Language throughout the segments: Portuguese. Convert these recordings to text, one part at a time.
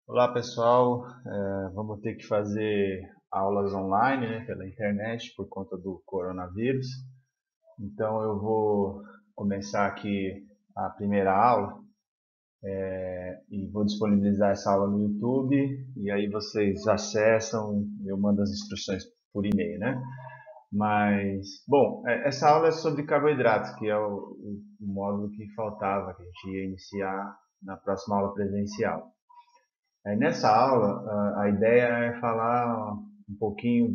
Olá pessoal, vamos ter que fazer aulas online, né, pela internet por conta do coronavírus. Então eu vou começar aqui a primeira aula e vou disponibilizar essa aula no YouTube e aí vocês acessam, eu mando as instruções por e-mail, né? Mas, bom, essa aula é sobre carboidratos, que é o módulo que faltava, que a gente ia iniciar na próxima aula presencial. Aí nessa aula, a ideia é falar um pouquinho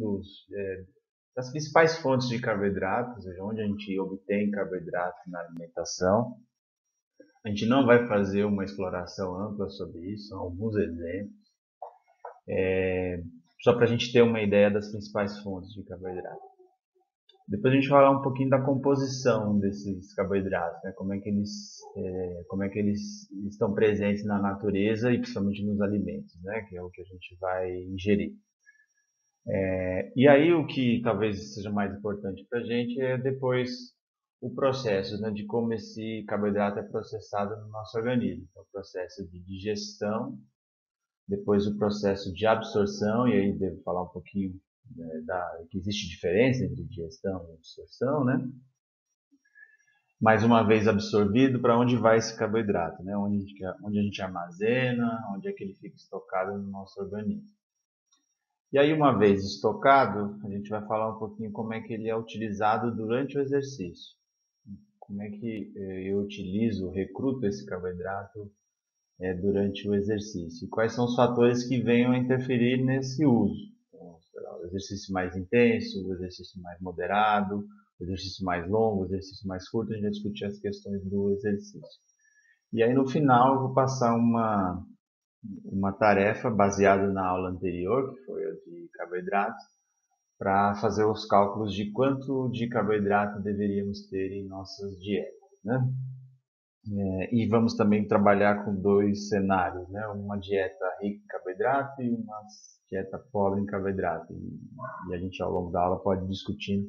das principais fontes de carboidratos, ou seja, onde a gente obtém carboidratos na alimentação. A gente não vai fazer uma exploração ampla sobre isso, são alguns exemplos, só para a gente ter uma ideia das principais fontes de carboidrato. Depois a gente vai falar um pouquinho da composição desses carboidratos, né? Como é que eles estão presentes na natureza e principalmente nos alimentos, né? Que é o que a gente vai ingerir. E aí o que talvez seja mais importante para a gente é depois o processo, né, de como esse carboidrato é processado no nosso organismo. Então, o processo de digestão, depois o processo de absorção, e aí devo falar um pouquinho, né, que existe diferença entre digestão e absorção, né? Mais uma vez absorvido, para onde vai esse carboidrato, né? Onde a gente armazena, onde é que ele fica estocado no nosso organismo. E aí, uma vez estocado, a gente vai falar um pouquinho como é que ele é utilizado durante o exercício. Como é que eu utilizo, recruto esse carboidrato durante o exercício. E quais são os fatores que venham a interferir nesse uso. Então, sei lá, o exercício mais intenso, o exercício mais moderado, o exercício mais longo, o exercício mais curto, a gente vai discutir as questões do exercício. E aí, no final, eu vou passar uma tarefa baseada na aula anterior, que foi a de carboidratos, para fazer os cálculos de quanto de carboidrato deveríamos ter em nossas dietas, né? E vamos também trabalhar com dois cenários, né? Uma dieta rica em carboidrato e uma dieta pobre em carboidrato. E a gente ao longo da aula pode discutir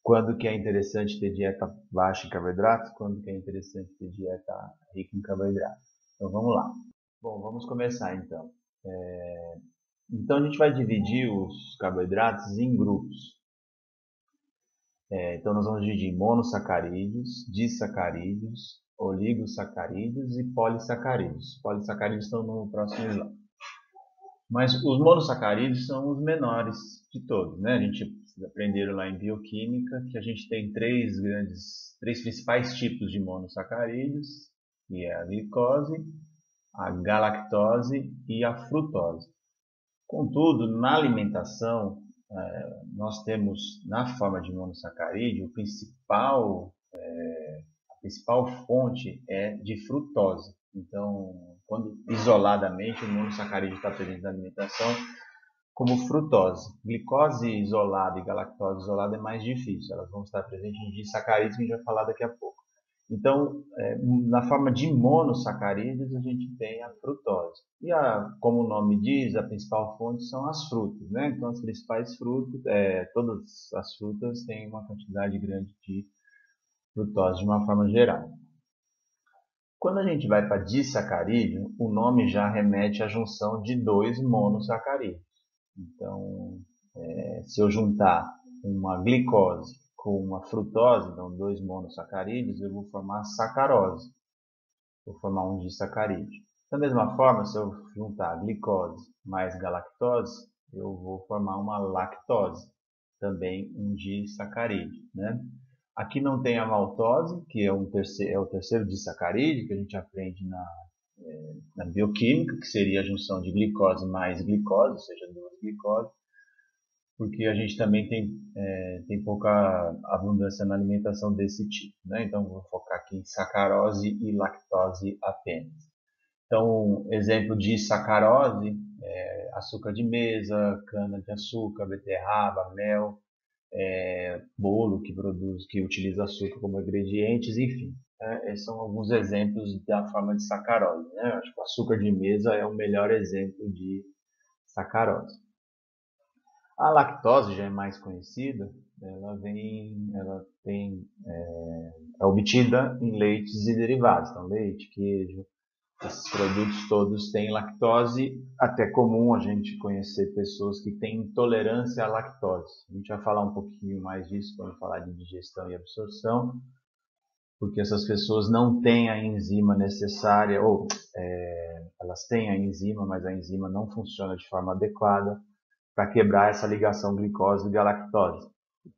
quando que é interessante ter dieta baixa em carboidrato, quando que é interessante ter dieta rica em carboidrato. Então vamos lá. Bom, vamos começar então. Então a gente vai dividir os carboidratos em grupos. Então nós vamos dividir em monossacarídeos, disacarídeos, oligosacarídeos e polissacarídeos. Polissacarídeos estão no próximo slide. Mas os monossacarídeos são os menores de todos, né? A gente aprenderam lá em bioquímica que a gente tem três principais tipos de monossacarídeos, que é a glicose, a galactose e a frutose. Contudo, na alimentação, nós temos na forma de monossacarídeo, a principal fonte é de frutose. Então, quando isoladamente o monossacarídeo está presente na alimentação, como frutose. Glicose isolada e galactose isolada é mais difícil, elas vão estar presentes em disacarídeos que a gente vai falar daqui a pouco. Então, na forma de monossacarídeos, a gente tem a frutose. Como o nome diz, a principal fonte são as frutas, né? Então, as principais frutas, todas as frutas têm uma quantidade grande de frutose de uma forma geral. Quando a gente vai para disacarídeo, o nome já remete à junção de dois monossacarídeos. Então, se eu juntar uma glicose com uma frutose, então dois monossacarídeos, eu vou formar sacarose. Vou formar um disacarídeo. Da mesma forma, se eu juntar glicose mais galactose, eu vou formar uma lactose, também um disacarídeo, né? Aqui não tem a maltose, que é o terceiro disacarídeo que a gente aprende na bioquímica, que seria a junção de glicose mais glicose, ou seja, duas glicoses, porque a gente também tem pouca abundância na alimentação desse tipo, né? Então, vou focar aqui em sacarose e lactose apenas. Então, exemplo de sacarose, açúcar de mesa, cana-de-açúcar, beterraba, mel, bolo que utiliza açúcar como ingredientes, enfim. Esses são alguns exemplos da forma de sacarose, né? Acho que o açúcar de mesa é o melhor exemplo de sacarose. A lactose já é mais conhecida, é obtida em leites e derivados, então leite, queijo, Esses produtos todos têm lactose, até comum a gente conhecer pessoas que têm intolerância à lactose. A gente vai falar um pouquinho mais disso quando falar de digestão e absorção, porque essas pessoas não têm a enzima necessária, ou elas têm a enzima, mas a enzima não funciona de forma adequada para quebrar essa ligação glicose e lactose.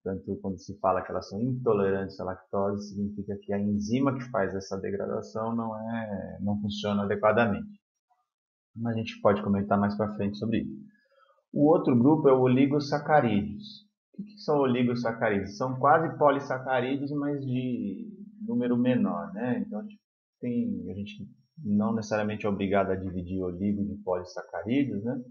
Portanto, quando se fala que elas são intolerantes à lactose, significa que a enzima que faz essa degradação não funciona adequadamente. Mas a gente pode comentar mais para frente sobre isso. O outro grupo é o oligosacarídeos. O que são oligosacarídeos? São quase polissacarídeos, mas de número menor, né? Então a gente não necessariamente é obrigado a dividir oligo de polissacarídeos, né?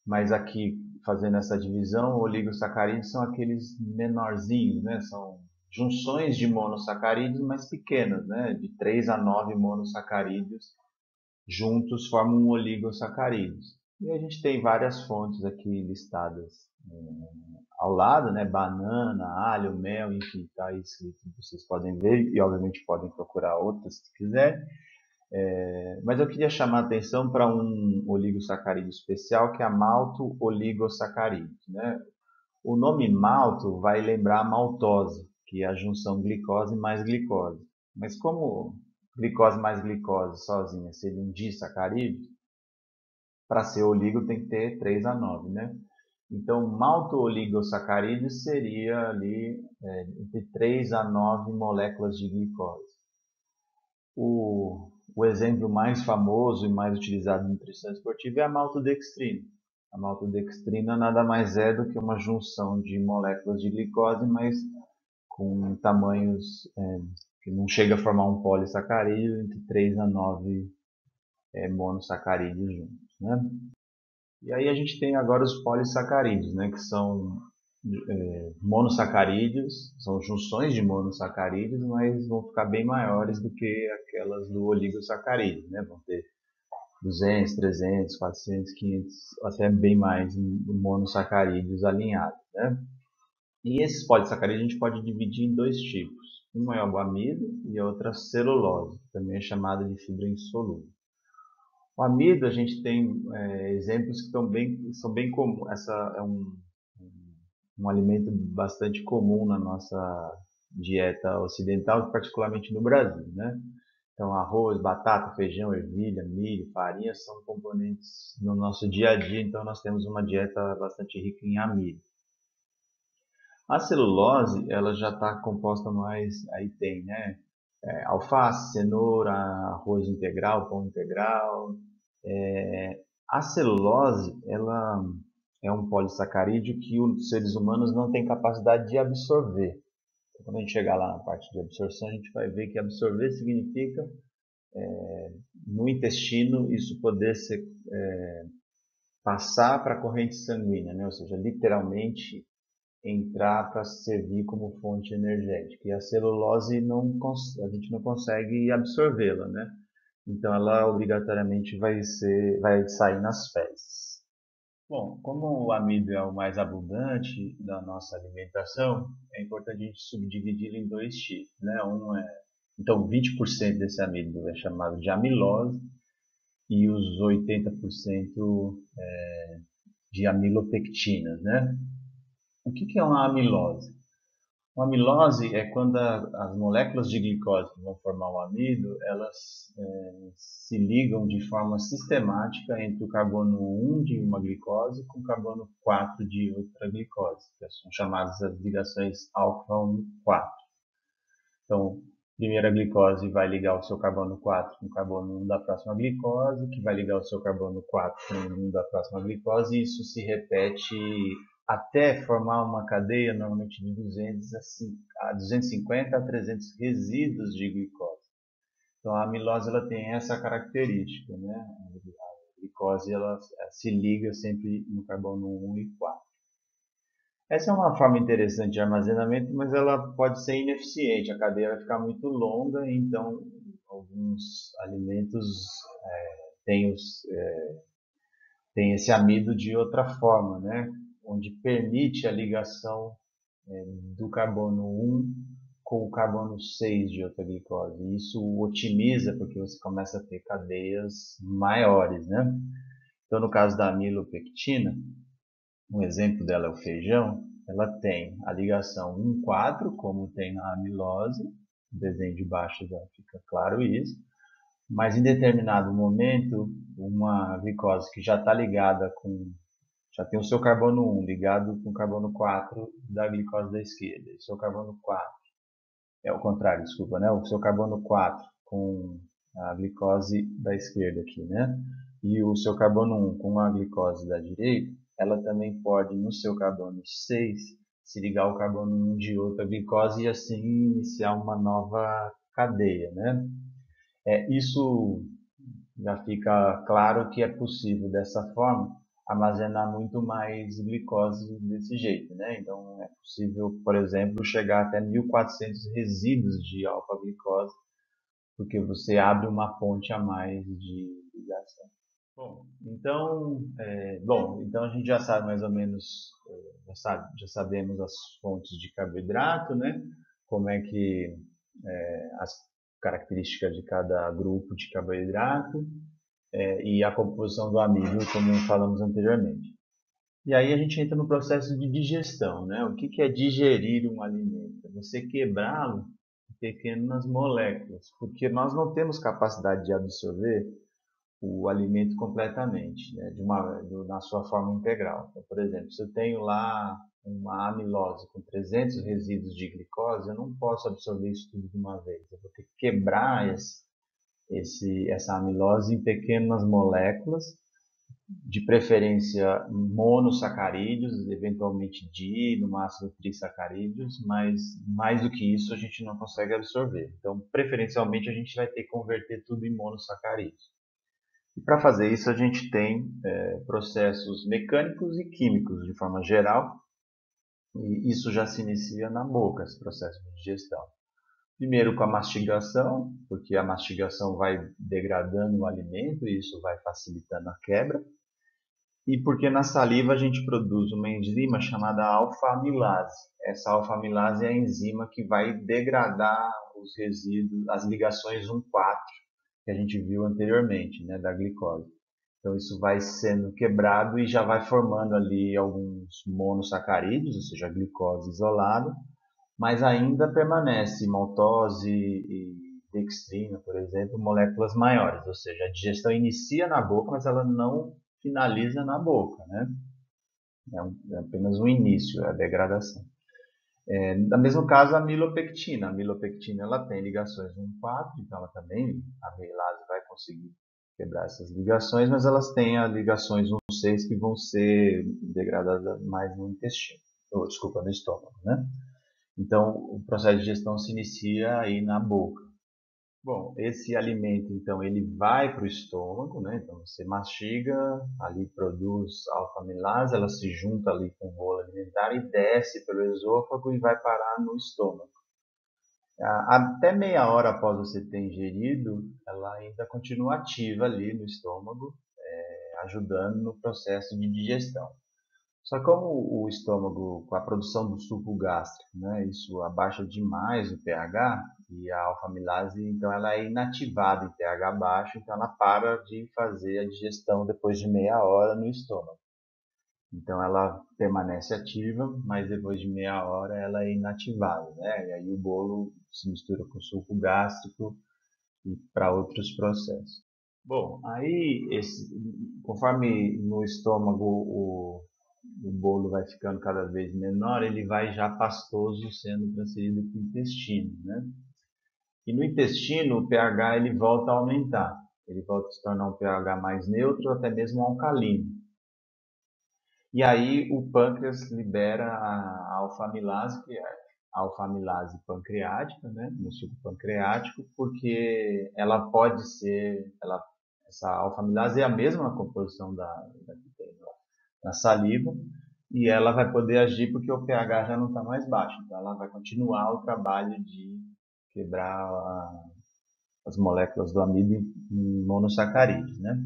Mas aqui, fazendo essa divisão, oligosacarídeos são aqueles menorzinhos, né? São junções de monossacarídeos mais pequenas, né? De 3 a 9 monossacarídeos juntos formam um oligosacarídeos. E a gente tem várias fontes aqui listadas ao lado, né? Banana, alho, mel, enfim, está escrito, vocês podem ver e obviamente podem procurar outras se quiser. Mas eu queria chamar a atenção para um oligosacarídeo especial que é a malto-oligosacarídeo, né? O nome malto vai lembrar a maltose, que é a junção glicose mais glicose. Mas como glicose mais glicose sozinha seria um disacarídeo, para ser oligo tem que ter 3 a 9, né? Então, malto-oligosacarídeo seria ali entre 3 a 9 moléculas de glicose. O exemplo mais famoso e mais utilizado em nutrição esportiva é a maltodextrina. A maltodextrina nada mais é do que uma junção de moléculas de glicose, mas com tamanhos que não chega a formar um polissacarídeo, entre 3 a 9 monossacarídeos juntos, né? E aí a gente tem agora os polissacarídeos, né, que são monossacarídeos, são junções de monossacarídeos, mas vão ficar bem maiores do que aquelas do oligosacarídeo, né? Vão ter 200, 300, 400, 500, até bem mais monossacarídeos alinhados, né? E esses polissacarídeos a gente pode dividir em dois tipos. Um é o amido e a outra a celulose, que também é chamada de fibra insolúvel. O amido, a gente tem exemplos que são bem comuns. Essa é um alimento bastante comum na nossa dieta ocidental, particularmente no Brasil, né? Então, arroz, batata, feijão, ervilha, milho, farinha são componentes no nosso dia a dia, então nós temos uma dieta bastante rica em amido. A celulose, ela já está composta mais, aí tem, né? Alface, cenoura, arroz integral, pão integral. A celulose, ela é um polissacarídeo que os seres humanos não têm capacidade de absorver. Então, quando a gente chegar lá na parte de absorção, a gente vai ver que absorver significa, no intestino, isso poder passar para a corrente sanguínea, né? Ou seja, literalmente entrar para servir como fonte energética. E a celulose a gente não consegue absorvê-la, né? Então ela obrigatoriamente vai sair nas fezes. Bom, como o amido é o mais abundante da nossa alimentação, é importante a gente subdividi-lo em dois tipos, né? Então 20% desse amido é chamado de amilose e os 80% de amilopectinas, né? O que é uma amilose? Uma amilose é quando as moléculas de glicose que vão formar o amido, elas se ligam de forma sistemática entre o carbono 1 de uma glicose com o carbono 4 de outra glicose, que são chamadas as ligações alfa 1 4. Então, a primeira glicose vai ligar o seu carbono 4 com o carbono 1 da próxima glicose, que vai ligar o seu carbono 4 com o 1 da próxima glicose, e isso se repete até formar uma cadeia, normalmente de 250 a 300 resíduos de glicose. Então, a amilose ela tem essa característica, né? A glicose ela se liga sempre no carbono 1 e 4. Essa é uma forma interessante de armazenamento, mas ela pode ser ineficiente. A cadeia vai ficar muito longa, então alguns alimentos têm, têm esse amido de outra forma, né? Onde permite a ligação do carbono 1 com o carbono 6 de outra glicose. E isso otimiza porque você começa a ter cadeias maiores, né? Então, no caso da amilopectina, um exemplo dela é o feijão, ela tem a ligação 1,4, como tem na amilose, o desenho de baixo já fica claro isso, mas em determinado momento, uma glicose que já está ligada já tem o seu carbono 1 ligado com o carbono 4 da glicose da esquerda, e o seu carbono 4, é o contrário, desculpa, né? O seu carbono 4 com a glicose da esquerda aqui, né? E o seu carbono 1 com a glicose da direita, ela também pode, no seu carbono 6, se ligar ao carbono 1 de outra glicose e assim iniciar uma nova cadeia, né? Isso já fica claro que é possível dessa forma armazenar muito mais glicose desse jeito, né? Então é possível, por exemplo, chegar até 1.400 resíduos de alfa-glicose, porque você abre uma ponte a mais de ligação. Então a gente já sabe mais ou menos, já sabemos as fontes de carboidrato, né? Como é que as características de cada grupo de carboidrato e a composição do amido, como falamos anteriormente. E aí a gente entra no processo de digestão, né? O que é digerir um alimento? É você quebrá-lo em pequenas moléculas, porque nós não temos capacidade de absorver o alimento completamente, né? Na sua forma integral. Então, por exemplo, se eu tenho lá uma amilose com 300 resíduos de glicose, eu não posso absorver isso tudo de uma vez. Eu vou ter que quebrar essa amilose em pequenas moléculas, de preferência monossacarídeos, eventualmente no máximo trissacarídeos, mas mais do que isso a gente não consegue absorver. Então, preferencialmente, a gente vai ter que converter tudo em monossacarídeos. E para fazer isso, a gente tem processos mecânicos e químicos, de forma geral, e isso já se inicia na boca, esse processo de digestão. Primeiro com a mastigação, porque a mastigação vai degradando o alimento e isso vai facilitando a quebra. E porque na saliva a gente produz uma enzima chamada alfa-amilase. Essa alfa-amilase é a enzima que vai degradar os resíduos, as ligações 1,4 que a gente viu anteriormente, né, da glicose. Então isso vai sendo quebrado e já vai formando ali alguns monossacarídeos, ou seja, a glicose isolada, mas ainda permanece maltose e dextrina, por exemplo, moléculas maiores, ou seja, a digestão inicia na boca, mas ela não finaliza na boca, né? É apenas um início, é a degradação. No mesmo caso, a milopectina. A milopectina ela tem ligações 1,4, então ela também, a amilase vai conseguir quebrar essas ligações, mas elas têm as ligações 1,6 que vão ser degradadas mais no intestino, desculpa, no estômago, né? Então, o processo de digestão se inicia aí na boca. Bom, esse alimento, então, ele vai para o estômago, né? Então, você mastiga, ali produz alfa-amilase, ela se junta ali com o bolo alimentar e desce pelo esôfago e vai parar no estômago. Até meia hora após você ter ingerido, ela ainda continua ativa ali no estômago, ajudando no processo de digestão. Só que como o estômago, com a produção do suco gástrico, né, isso abaixa demais o pH e a alfa-amilase, então ela é inativada em pH baixo, então ela para de fazer a digestão depois de meia hora no estômago. Então ela permanece ativa, mas depois de meia hora ela é inativada, né? E aí o bolo se mistura com o suco gástrico e para outros processos. Bom, aí conforme no estômago o bolo vai ficando cada vez menor, ele vai já pastoso sendo transferido para o intestino, né? E no intestino o pH ele volta a aumentar, ele volta a se tornar um pH mais neutro, até mesmo alcalino. E aí o pâncreas libera a alfa-amilase, que é a alfa-amilase pancreática, né, no suco pancreático, porque ela pode ser, essa alfa-amilase é a mesma composição da que tem na saliva, e ela vai poder agir porque o pH já não está mais baixo, então ela vai continuar o trabalho de quebrar as moléculas do amido em monossacarídeos, né?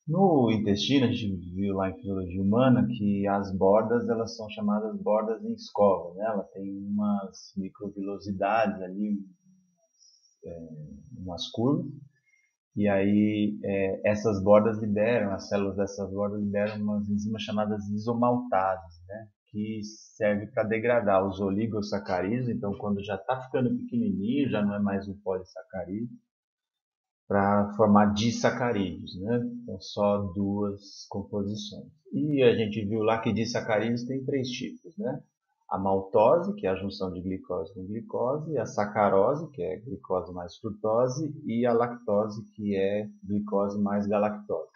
No intestino, a gente viu lá em fisiologia humana que as bordas elas são chamadas bordas em escova, né? Ela tem umas microvilosidades ali, umas curvas, e aí essas bordas liberam, as células dessas bordas liberam umas enzimas chamadas isomaltases, né? Que serve para degradar os oligosacarídeos. Então, quando já está ficando pequenininho, já não é mais um polissacarídeo, para formar disacarídeos, né? Então, só duas composições. E a gente viu lá que disacarídeos tem três tipos, né? A maltose, que é a junção de glicose com glicose, a sacarose, que é glicose mais frutose, e a lactose, que é glicose mais galactose.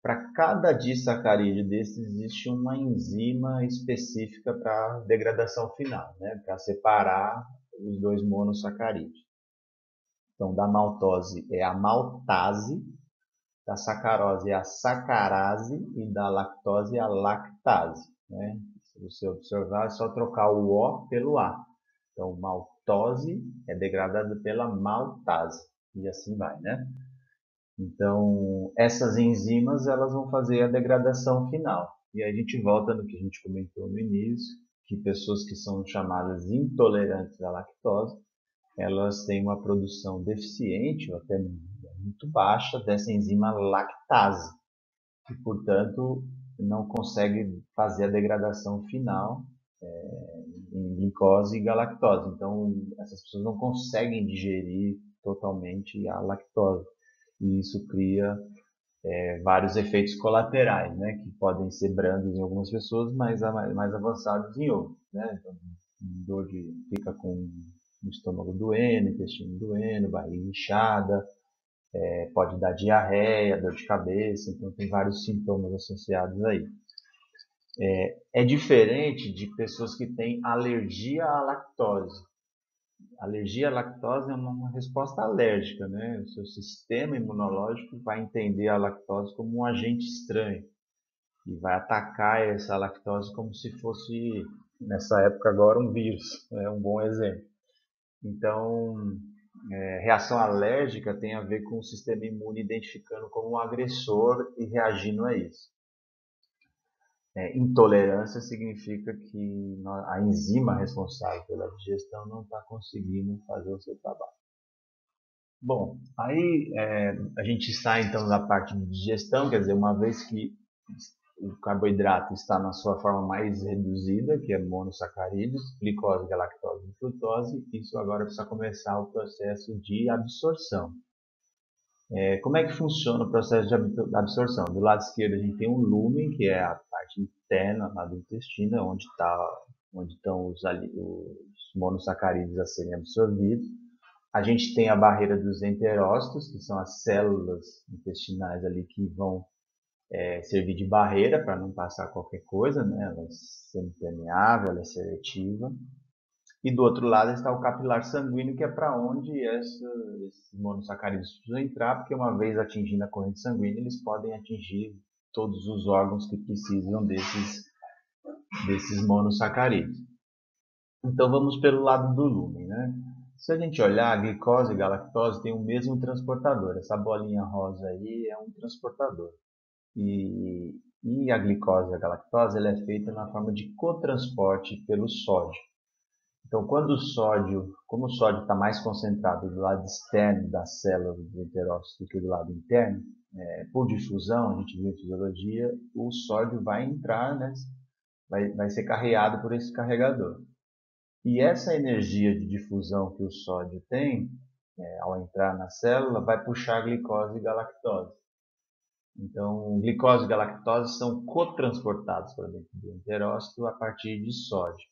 Para cada disacarídeo desses existe uma enzima específica para degradação final, né? Para separar os dois monossacarídeos. Então, da maltose é a maltase, da sacarose é a sacarase e da lactose é a lactase, né? Se você observar, é só trocar o O pelo A. Então, maltose é degradada pela maltase e assim vai, né? Então, essas enzimas elas vão fazer a degradação final. E aí a gente volta no que a gente comentou no início, que pessoas que são chamadas intolerantes à lactose, elas têm uma produção deficiente ou até muito baixa dessa enzima lactase e, portanto, não consegue fazer a degradação final em glicose e galactose. Então, essas pessoas não conseguem digerir totalmente a lactose. E isso cria vários efeitos colaterais, né, que podem ser brandos em algumas pessoas, mas mais avançados em outras. Né? Então, dor de, fica com o estômago doendo, intestino doendo, barriga inchada, pode dar diarreia, dor de cabeça, então tem vários sintomas associados aí. É diferente de pessoas que têm alergia à lactose. Alergia à lactose é uma resposta alérgica, né? O seu sistema imunológico vai entender a lactose como um agente estranho e vai atacar essa lactose como se fosse, nessa época agora, um vírus. É um bom exemplo. Então, reação alérgica tem a ver com o sistema imune identificando como um agressor e reagindo a isso. Intolerância significa que a enzima responsável pela digestão não está conseguindo fazer o seu trabalho. Bom, aí a gente sai então da parte de digestão, quer dizer, uma vez que o carboidrato está na sua forma mais reduzida, que é monossacarídeos, glicose, galactose e frutose, isso agora precisa começar o processo de absorção. Como é que funciona o processo de absorção? Do lado esquerdo a gente tem um lúmen, que é a parte interna lá do intestino, onde estão os monossacarídeos a serem absorvidos. A gente tem a barreira dos enterócitos, que são as células intestinais ali que vão servir de barreira para não passar qualquer coisa, né? Ela é semipermeável, ela é seletiva. E do outro lado está o capilar sanguíneo, que é para onde esses monossacarídeos precisam entrar, porque uma vez atingindo a corrente sanguínea, eles podem atingir todos os órgãos que precisam desses monossacarídeos. Então vamos pelo lado do lúmen, né? Se a gente olhar, a glicose e a galactose têm o mesmo transportador. Essa bolinha rosa aí é um transportador. E a glicose e a galactose ela é feita na forma de cotransporte pelo sódio. Então, como o sódio está mais concentrado do lado externo das células dos enterócitos do que do lado interno, por difusão, a gente viu em fisiologia, o sódio vai entrar, né, vai ser carreado por esse carregador. E essa energia de difusão que o sódio tem, ao entrar na célula, vai puxar glicose e galactose. Então, glicose e galactose são cotransportados para dentro do enterócito a partir de sódio.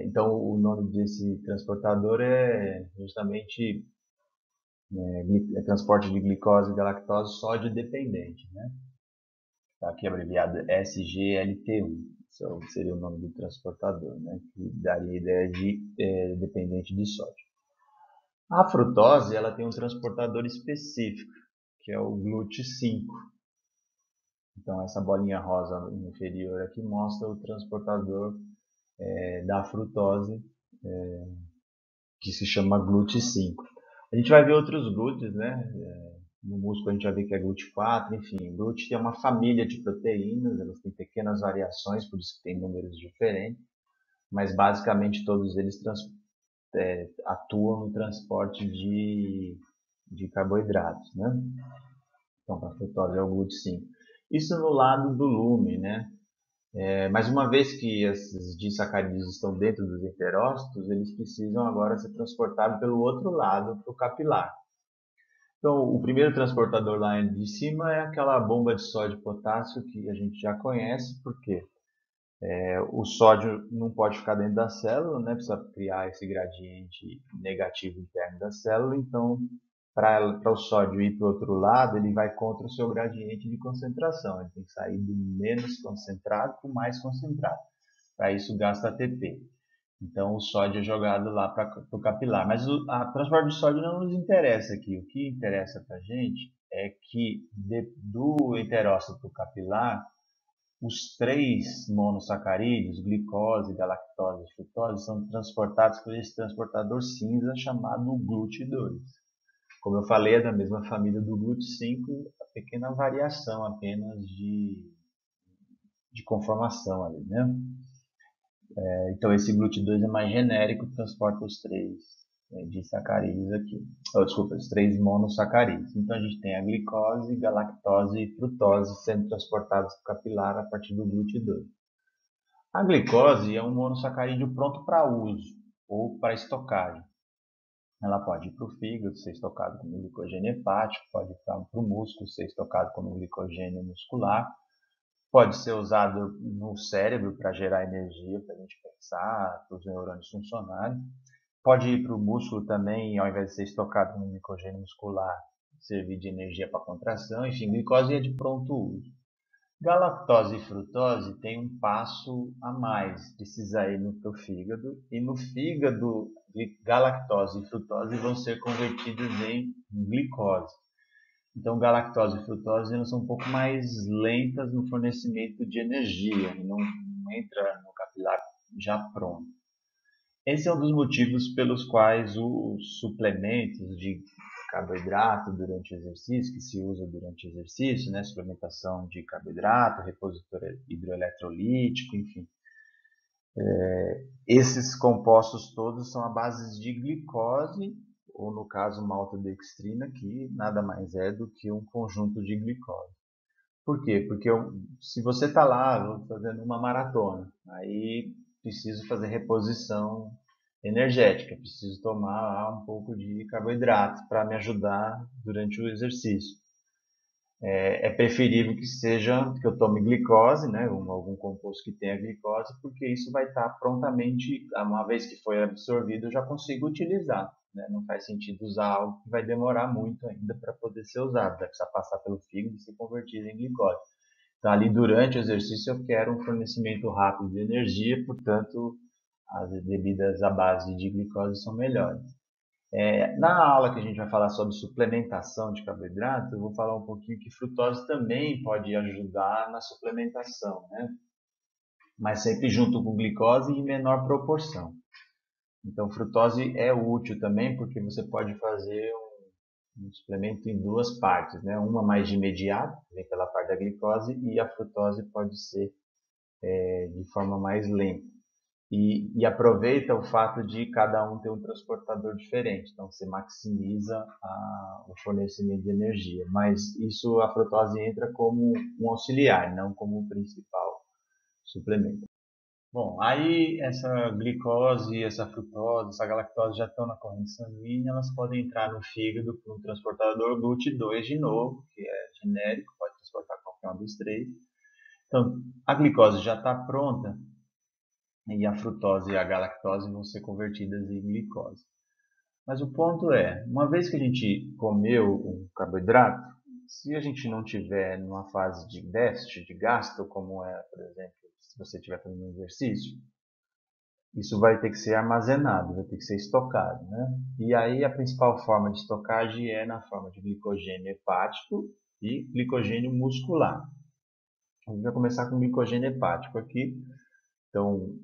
Então, o nome desse transportador é justamente transporte de glicose e galactose sódio dependente, né? Aqui abreviado SGLT1, seria o nome do transportador, né? Que daria a ideia de dependente de sódio. A frutose ela tem um transportador específico, que é o GLUT5. Então, essa bolinha rosa inferior aqui mostra o transportador da frutose, que se chama GLUT5. A gente vai ver outros glúteos, né? No músculo a gente já vê que é GLUT4, enfim. O GLUT tem uma família de proteínas, elas têm pequenas variações, por isso que tem números diferentes, mas basicamente todos eles atuam no transporte de carboidratos, né? Então, a frutose é o GLUT5. Isso no lado do lume, né? Mas uma vez que esses disacarídeos estão dentro dos enterócitos, eles precisam agora ser transportados pelo outro lado, para o capilar. Então, o primeiro transportador lá de cima é aquela bomba de sódio e potássio que a gente já conhece, porque o sódio não pode ficar dentro da célula, né? Precisa criar esse gradiente negativo interno da célula, então para o sódio ir para o outro lado, ele vai contra o seu gradiente de concentração. Ele tem que sair do menos concentrado para o mais concentrado. Para isso, gasta ATP. Então, o sódio é jogado lá para o capilar. Mas a transporte de sódio não nos interessa aqui. O que interessa para a gente é que do enterócito capilar, os três monossacarídeos, glicose, galactose e frutose, são transportados por esse transportador cinza chamado GLUT2. Como eu falei, é da mesma família do GLUT5, a pequena variação apenas de conformação ali, né? Então esse GLUT2 é mais genérico, transporta os três disacarídeos aqui. Desculpa, os três monossacarídeos. Então a gente tem a glicose, galactose e frutose sendo transportados para o capilar a partir do GLUT2. A glicose é um monossacarídeo pronto para uso ou para estocagem. Ela pode ir para o fígado, ser estocado como glicogênio hepático, pode ir para o músculo, ser estocado como glicogênio muscular, pode ser usado no cérebro para gerar energia, para a gente pensar, para os neurônios funcionarem. Pode ir para o músculo também, ao invés de ser estocado como glicogênio muscular, servir de energia para contração. Enfim, glicose é de pronto uso. Galactose e frutose tem um passo a mais, precisa ir no teu fígado, e no fígado, galactose e frutose vão ser convertidos em glicose. Então, galactose e frutose elas são um pouco mais lentas no fornecimento de energia, não entra no capilar já pronto. Esse é um dos motivos pelos quais os suplementos de carboidrato durante o exercício, que se usa durante o exercício, né, suplementação de carboidrato, repositor hidroeletrolítico, enfim, esses compostos todos são a base de glicose, ou no caso maltodextrina, que nada mais é do que um conjunto de glicose. Por quê? Porque se você está lá fazendo uma maratona, aí preciso fazer reposição energética, preciso tomar lá um pouco de carboidrato para me ajudar durante o exercício. É preferível que eu tome glicose, né, algum composto que tenha glicose, porque isso vai estar prontamente, uma vez que foi absorvido, eu já consigo utilizar. Né? Não faz sentido usar algo que vai demorar muito ainda para poder ser usado, vai precisar passar pelo fígado e ser convertido em glicose. Então, ali durante o exercício, eu quero um fornecimento rápido de energia, portanto, as bebidas à base de glicose são melhores. Na aula que a gente vai falar sobre suplementação de carboidrato, eu vou falar um pouquinho que frutose também pode ajudar na suplementação, né? Mas sempre junto com glicose e em menor proporção. Então, frutose é útil também porque você pode fazer um suplemento em duas partes, né? Uma mais de imediato, vem pela parte da glicose, e a frutose pode ser de forma mais lenta. E aproveita o fato de cada um ter um transportador diferente. Então, você maximiza o fornecimento de energia. Mas isso, a frutose entra como um auxiliar, não como o principal suplemento. Bom, aí essa glicose, essa frutose, essa galactose já estão na corrente sanguínea, elas podem entrar no fígado por um transportador GLUT2 de novo, que é genérico, pode transportar qualquer um dos três. Então, a glicose já está pronta, e a frutose e a galactose vão ser convertidas em glicose. Mas o ponto é, uma vez que a gente comeu um carboidrato, se a gente não tiver numa fase de déficit de gasto, como é, por exemplo, se você estiver fazendo um exercício, isso vai ter que ser armazenado, vai ter que ser estocado, né? E aí a principal forma de estocagem é na forma de glicogênio hepático e glicogênio muscular. A gente vai começar com glicogênio hepático aqui. Então,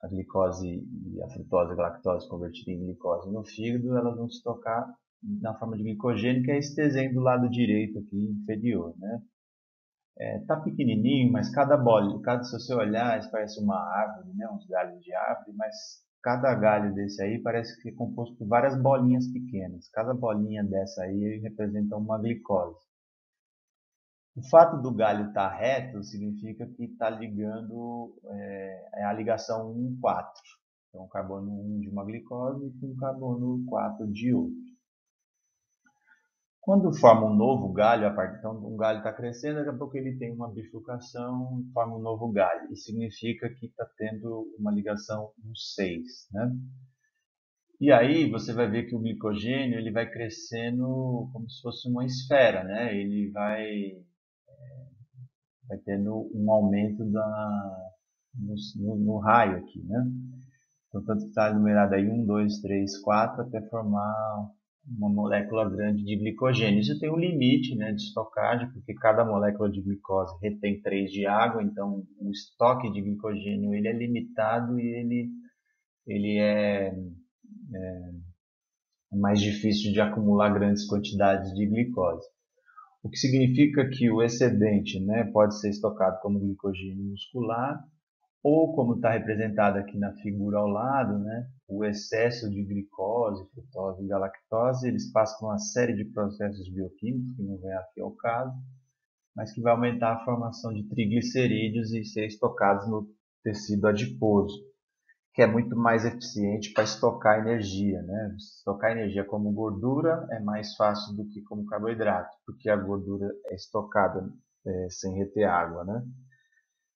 a glicose e a frutose e a galactose convertida em glicose no fígado, elas vão se estocar na forma de glicogênio, que é esse desenho do lado direito aqui, inferior, né? Tá pequenininho, mas cada bola, se você olhar, isso parece uma árvore, né? Uns galhos de árvore, mas cada galho desse aí parece que é composto por várias bolinhas pequenas. Cada bolinha dessa aí representa uma glicose. O fato do galho estar reto significa que está ligando, é a ligação 1,4. Então, carbono 1 de uma glicose com carbono 4 de outro. Quando forma um novo galho, então um galho está crescendo, daqui a pouco ele tem uma bifurcação e forma um novo galho. Isso significa que está tendo uma ligação 1,6, né? E aí você vai ver que o glicogênio ele vai crescendo como se fosse uma esfera, né? Ele vai tendo um aumento no raio aqui, né? Então, tanto que está numerado aí 1, 2, 3, 4, até formar uma molécula grande de glicogênio. Isso tem um limite, né, de estocagem, porque cada molécula de glicose retém 3 de água, então o estoque de glicogênio ele é limitado e ele é mais difícil de acumular grandes quantidades de glicose. O que significa que o excedente, né, pode ser estocado como glicogênio muscular, ou como está representado aqui na figura ao lado, né, o excesso de glicose, frutose e galactose, eles passam por uma série de processos bioquímicos, que não vem aqui ao caso, mas que vai aumentar a formação de triglicerídeos e ser estocados no tecido adiposo, que é muito mais eficiente para estocar energia, né? Estocar energia como gordura é mais fácil do que como carboidrato, porque a gordura é estocada sem reter água, né?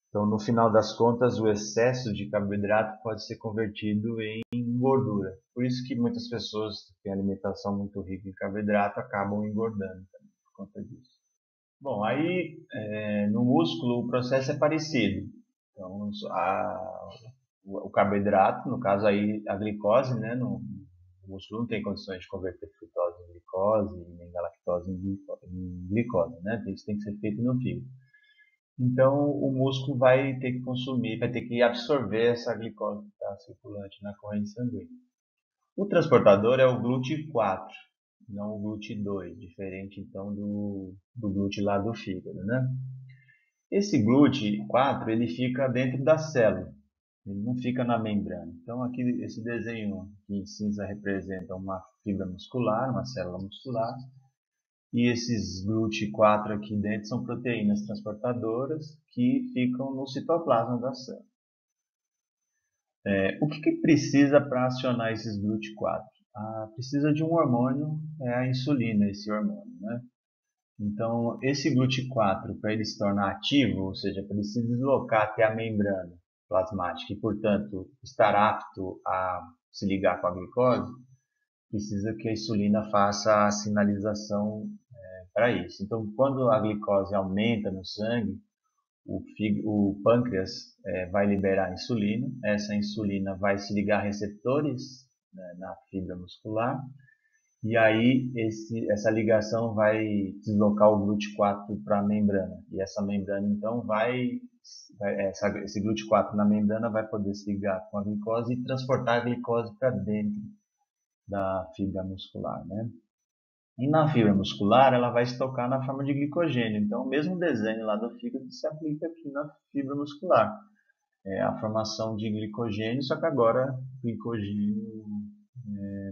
Então, no final das contas, o excesso de carboidrato pode ser convertido em gordura. Por isso que muitas pessoas que têm alimentação muito rica em carboidrato acabam engordando também, por conta disso. Bom, aí no músculo o processo é parecido. Então, o carboidrato, no caso aí a glicose, né, o músculo não tem condições de converter frutose em glicose, nem galactose em glicose, né? Isso tem que ser feito no fígado. Então, o músculo vai ter que consumir, vai ter que absorver essa glicose que está circulante na corrente sanguínea. O transportador é o GLUT4, não o GLUT2, diferente então do GLUT lá do fígado, né? Esse GLUT4 ele fica dentro da célula, ele não fica na membrana. Então, aqui esse desenho aqui em cinza representa uma fibra muscular, uma célula muscular, e esses GLUT4 aqui dentro são proteínas transportadoras que ficam no citoplasma da célula. O que precisa para acionar esses GLUT4? Precisa de um hormônio, é a insulina, esse hormônio, né? Então, esse GLUT4, para ele se tornar ativo, ou seja, para ele se deslocar até a membrana plasmática e, portanto, estar apto a se ligar com a glicose, precisa que a insulina faça a sinalização para isso. Então, quando a glicose aumenta no sangue, o pâncreas vai liberar insulina, essa insulina vai se ligar a receptores, né, na fibra muscular, e aí essa ligação vai deslocar o GLUT4 para a membrana, e essa membrana então esse GLUT4 na membrana vai poder se ligar com a glicose e transportar a glicose para dentro da fibra muscular, né? E na fibra muscular, ela vai estocar na forma de glicogênio. Então, o mesmo desenho lá do fígado se aplica aqui na fibra muscular. É a formação de glicogênio, só que agora glicogênio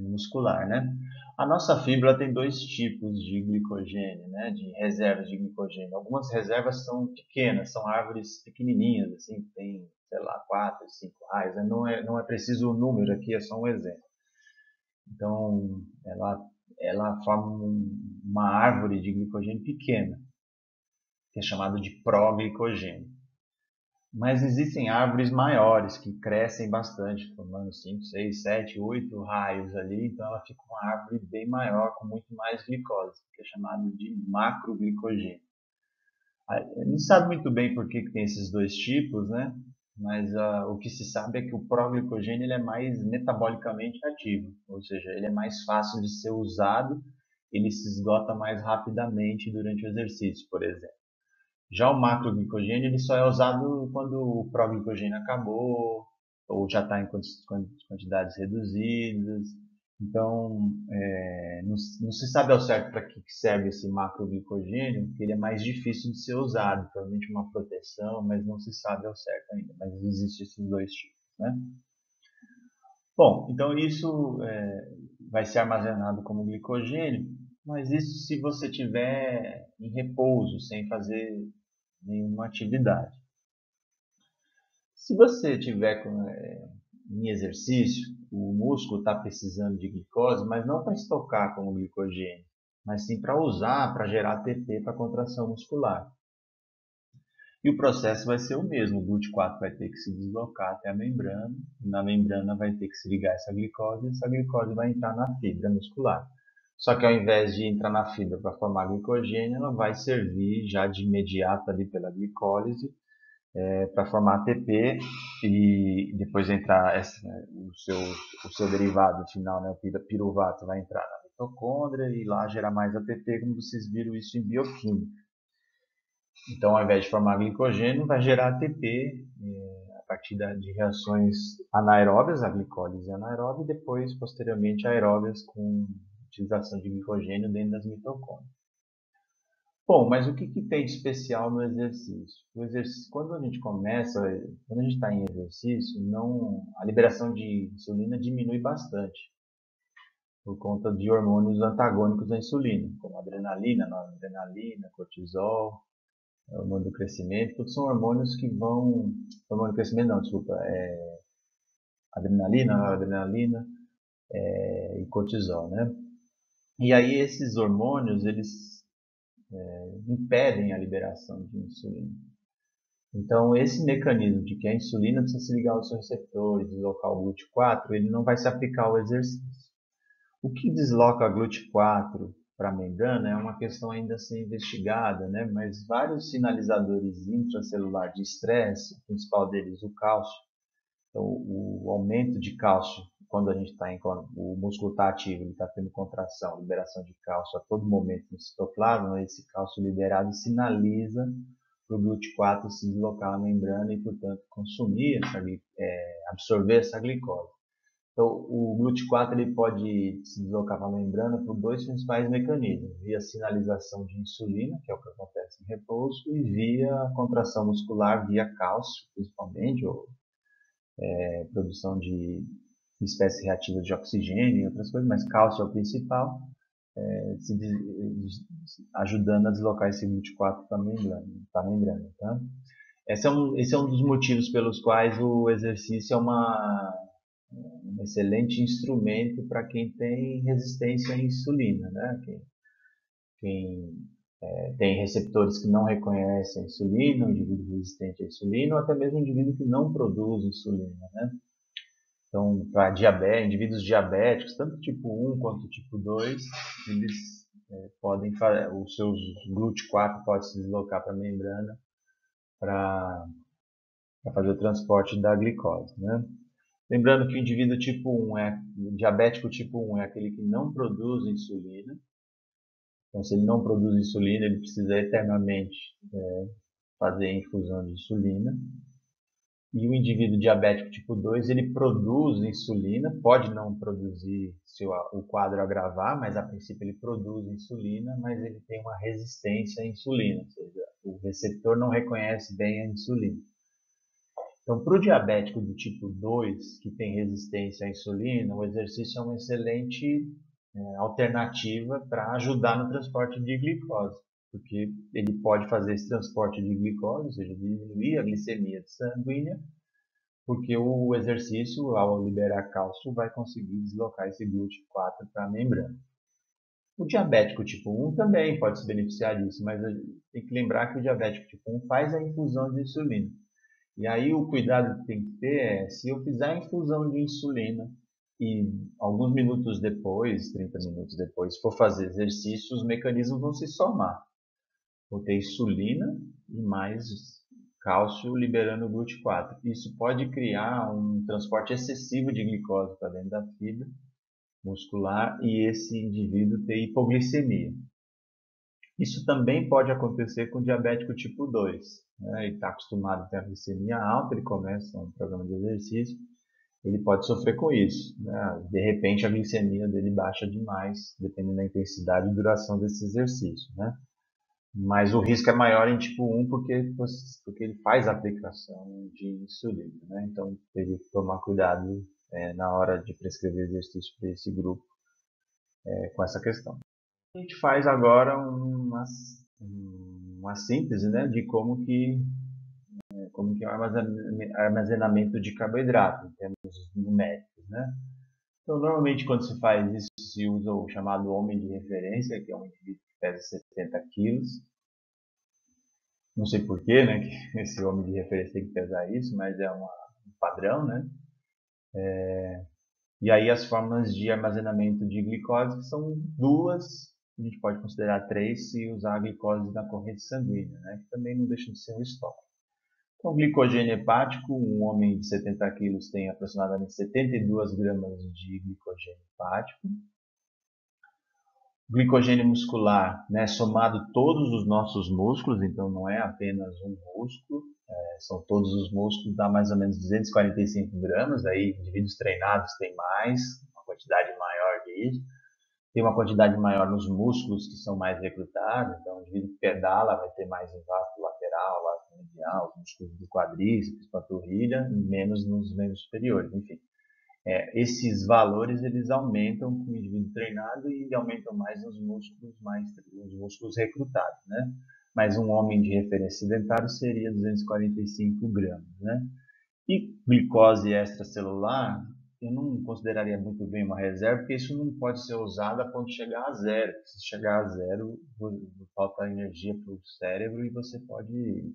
muscular, né? A nossa fibra tem dois tipos de glicogênio, né? De reservas de glicogênio. Algumas reservas são pequenas, são árvores pequenininhas, assim, que tem, sei lá, 4, 5 raios. Não é preciso o número aqui, é só um exemplo. Então, ela forma uma árvore de glicogênio pequena, que é chamado de proglicogênio. Mas existem árvores maiores que crescem bastante, formando 5, 6, 7, 8 raios ali, então ela fica uma árvore bem maior, com muito mais glicose, que é chamado de macroglicogênio. Não sabe muito bem por que tem esses dois tipos, né? Mas o que se sabe é que o proglicogênio ele é mais metabolicamente ativo, ou seja, ele é mais fácil de ser usado, ele se esgota mais rapidamente durante o exercício, por exemplo. Já o macroglicogênio ele só é usado quando o proglicogênio acabou ou já está em quantidades reduzidas. Então, não se sabe ao certo para que serve esse macroglicogênio, porque ele é mais difícil de ser usado, provavelmente uma proteção, mas não se sabe ao certo ainda. Mas existem esses dois tipos, né? Bom, então isso vai ser armazenado como glicogênio, mas isso se você tiver em repouso, sem fazer nenhuma atividade. Se você tiver em exercício, o músculo está precisando de glicose, mas não para estocar como glicogênio, mas sim para usar, para gerar ATP para contração muscular. E o processo vai ser o mesmo, o GLUT4 vai ter que se deslocar até a membrana, e na membrana vai ter que se ligar essa glicose, e essa glicose vai entrar na fibra muscular. Só que ao invés de entrar na fibra para formar glicogênio, ela vai servir já de imediato ali pela glicólise para formar ATP e depois entrar o seu derivado final, né, o piruvato, vai entrar na mitocôndria e lá gerar mais ATP, como vocês viram isso em bioquímica. Então, ao invés de formar glicogênio, vai gerar ATP a partir de reações anaeróbias, a glicólise anaeróbia, e depois, posteriormente, aeróbias com utilização de glicogênio dentro das mitocôndrias. Bom, mas o que tem de especial no exercício? O exercício, quando a gente começa, quando a gente está em exercício, a liberação de insulina diminui bastante por conta de hormônios antagônicos à insulina, como adrenalina, noradrenalina, cortisol, hormônio do crescimento, todos são hormônios que vão, hormônio do crescimento não, desculpa, adrenalina, noradrenalina e cortisol, né? E aí esses hormônios, eles impedem a liberação de insulina. Então, esse mecanismo de que a insulina precisa se ligar aos seus receptores, deslocar o GLUT4, ele não vai se aplicar ao exercício. O que desloca a GLUT4 para a membrana é uma questão ainda a ser investigada, né? Mas vários sinalizadores intracelulares de estresse, o principal deles o cálcio, então o aumento de cálcio, quando a gente está o músculo está ativo, ele está tendo contração, liberação de cálcio a todo momento no citoplasma, esse cálcio liberado sinaliza para o GLUT4 se deslocar na membrana e, portanto, absorver essa glicose. Então, o GLUT4 ele pode se deslocar para a membrana por dois principais mecanismos, via sinalização de insulina, que é o que acontece em repouso, e via contração muscular, via cálcio, principalmente, ou produção de espécies reativas de oxigênio e outras coisas, mas cálcio é o principal, ajudando a deslocar esse GLUT4 para a membrana. Tá? Esse é um dos motivos pelos quais o exercício é um excelente instrumento para quem tem resistência à insulina, né? Quem tem receptores que não reconhecem a insulina, um indivíduo resistente à insulina, ou até mesmo um indivíduo que não produz insulina, né? Então, para indivíduos diabéticos, tanto tipo 1 quanto tipo 2, eles podem fazer, os seus GLUT4 podem se deslocar para a membrana para fazer o transporte da glicose, né? Lembrando que o indivíduo tipo 1 o diabético tipo 1 é aquele que não produz insulina. Então, se ele não produz insulina, ele precisa eternamente fazer infusão de insulina. E o indivíduo diabético tipo 2, ele produz insulina, pode não produzir se o quadro agravar, mas a princípio ele produz insulina, mas ele tem uma resistência à insulina, ou seja, o receptor não reconhece bem a insulina. Então, para o diabético do tipo 2, que tem resistência à insulina, o exercício é uma excelente alternativa para ajudar no transporte de glicose, porque ele pode fazer esse transporte de glicose, ou seja, diminuir a glicemia sanguínea, porque o exercício, ao liberar cálcio, vai conseguir deslocar esse GLUT4 para a membrana. O diabético tipo 1 também pode se beneficiar disso, mas tem que lembrar que o diabético tipo 1 faz a infusão de insulina. E aí o cuidado que tem que ter é, se eu fizer a infusão de insulina e alguns minutos depois, 30 minutos depois, for fazer exercício, os mecanismos vão se somar. Vou ter insulina e mais cálcio liberando o GLUT4. Isso pode criar um transporte excessivo de glicose para dentro da fibra muscular e esse indivíduo ter hipoglicemia. Isso também pode acontecer com o diabético tipo 2. Né? Ele está acostumado a ter a glicemia alta, ele começa um programa de exercício ele pode sofrer com isso, né? De repente a glicemia dele baixa demais, dependendo da intensidade e duração desse exercício, né? Mas o risco é maior em tipo 1 porque ele faz a aplicação de insulina, né? Então teria que tomar cuidado na hora de prescrever exercício para esse grupo com essa questão. A gente faz agora uma síntese, né, de como que é o armazenamento de carboidrato em termos numéricos, né? Então, normalmente, quando se faz isso, se usa o chamado homem de referência, que é um indivíduo que pesa 70 quilos. Não sei porquê, né, que esse homem de referência tem que pesar isso, mas é um padrão, né? E aí as formas de armazenamento de glicose, que são duas, a gente pode considerar três se usar a glicose na corrente sanguínea, né? Que também não deixa de ser um estoque. Então, glicogênio hepático, um homem de 70 quilos tem aproximadamente 72 gramas de glicogênio hepático. Glicogênio muscular, né, somado todos os nossos músculos, então não é apenas um músculo, são todos os músculos, dá mais ou menos 245 gramas, aí indivíduos treinados têm mais, uma quantidade maior disso. Tem uma quantidade maior nos músculos que são mais recrutados, então o indivíduo que pedala vai ter mais em vasto lateral, vasto medial, os músculos do quadríceps, panturrilha, e menos nos membros superiores, enfim. Esses valores eles aumentam com o indivíduo treinado e aumentam mais nos músculos recrutados, né? Mas um homem de referência sedentário seria 245 gramas, né? E glicose extracelular, eu não consideraria muito bem uma reserva, porque isso não pode ser usado a ponto de chegar a zero. Se chegar a zero, falta energia para o cérebro e você pode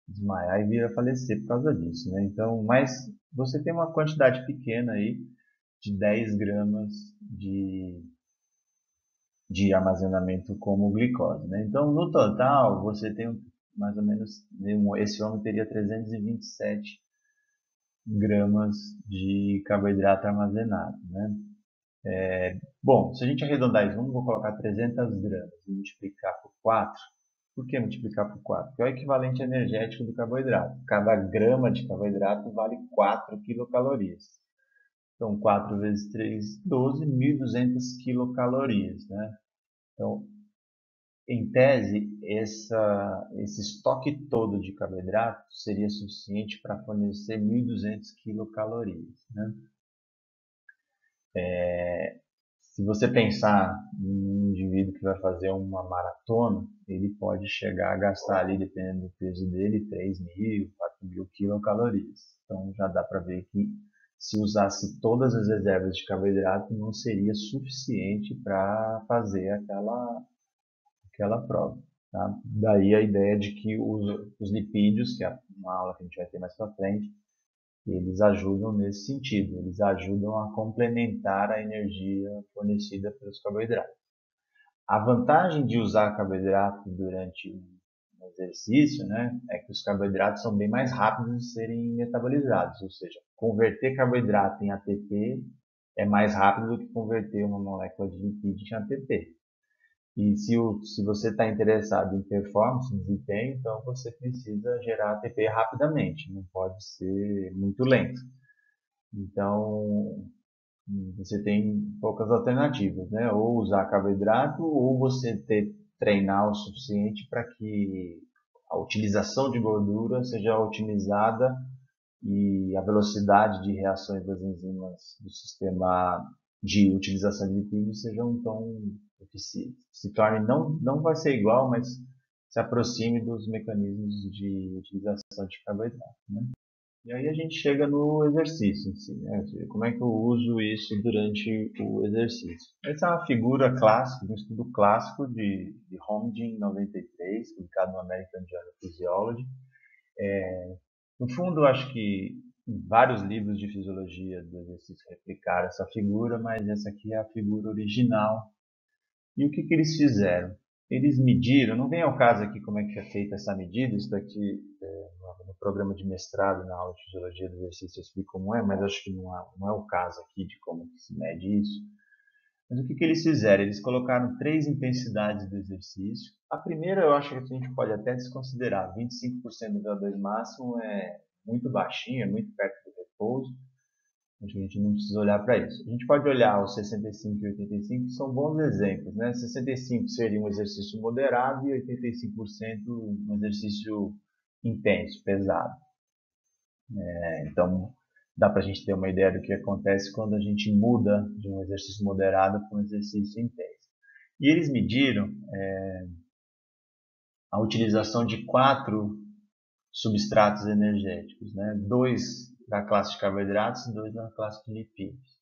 desmaiar e vir a falecer por causa disso, né? Então, mas você tem uma quantidade pequena aí de 10 gramas de armazenamento como glicose, né? Então, no total, você tem mais ou menos, esse homem teria 327 gramas de carboidrato armazenado, né? Bom, se a gente arredondar isso, vamos colocar 300 gramas e multiplicar por 4. Por que multiplicar por 4? Porque é o equivalente energético do carboidrato. Cada grama de carboidrato vale 4 quilocalorias. Então, 4 vezes 3, 12, 1.200 quilocalorias, né? Então, em tese, esse estoque todo de carboidrato seria suficiente para fornecer 1.200 quilocalorias, né? Se você pensar em um indivíduo que vai fazer uma maratona, ele pode chegar a gastar ali, dependendo do peso dele, 3.000, 4.000 quilocalorias. Então já dá para ver que se usasse todas as reservas de carboidrato não seria suficiente para fazer aquela prova. Tá? Daí a ideia de que os lipídios, que é uma aula que a gente vai ter mais para frente, eles ajudam nesse sentido, eles ajudam a complementar a energia fornecida pelos carboidratos. A vantagem de usar carboidrato durante um exercício, né, é que os carboidratos são bem mais rápidos de serem metabolizados, ou seja, converter carboidrato em ATP é mais rápido do que converter uma molécula de lipídio em ATP. E se você está interessado em performance, desempenho, então você precisa gerar ATP rapidamente, não pode ser muito lento. Então, você tem poucas alternativas, né? Ou usar carboidrato, ou você treinar o suficiente para que a utilização de gordura seja otimizada e a velocidade de reações das enzimas do sistema de utilização de lipídios sejam tão eficientes. Se torne, não vai ser igual, mas se aproxime dos mecanismos de utilização de carboidrato, né? E aí a gente chega no exercício em si, né? Como é que eu uso isso durante o exercício? Essa é uma figura clássica, um estudo clássico de Holmgren em 93, publicado no American Journal of Physiology. No fundo, eu acho que vários livros de fisiologia do exercício replicaram essa figura, mas essa aqui é a figura original. E o que eles fizeram? Eles mediram, não vem ao caso aqui como é que é feita essa medida, isso daqui no programa de mestrado, na aula de fisiologia do exercício eu explico como é, mas acho que não é o caso aqui de como que se mede isso. Mas o que eles fizeram? Eles colocaram 3 intensidades do exercício. A primeira eu acho que a gente pode até desconsiderar, 25% do VO2 máximo é muito baixinho, é muito perto do repouso. Acho que a gente não precisa olhar para isso. A gente pode olhar os 65 e 85, que são bons exemplos, né? 65 seria um exercício moderado e 85% um exercício intenso, pesado. Então, dá para a gente ter uma ideia do que acontece quando a gente muda de um exercício moderado para um exercício intenso. E eles mediram a utilização de 4 substratos energéticos, né? 2 da classe de carboidratos e 2 da classe de lipídios.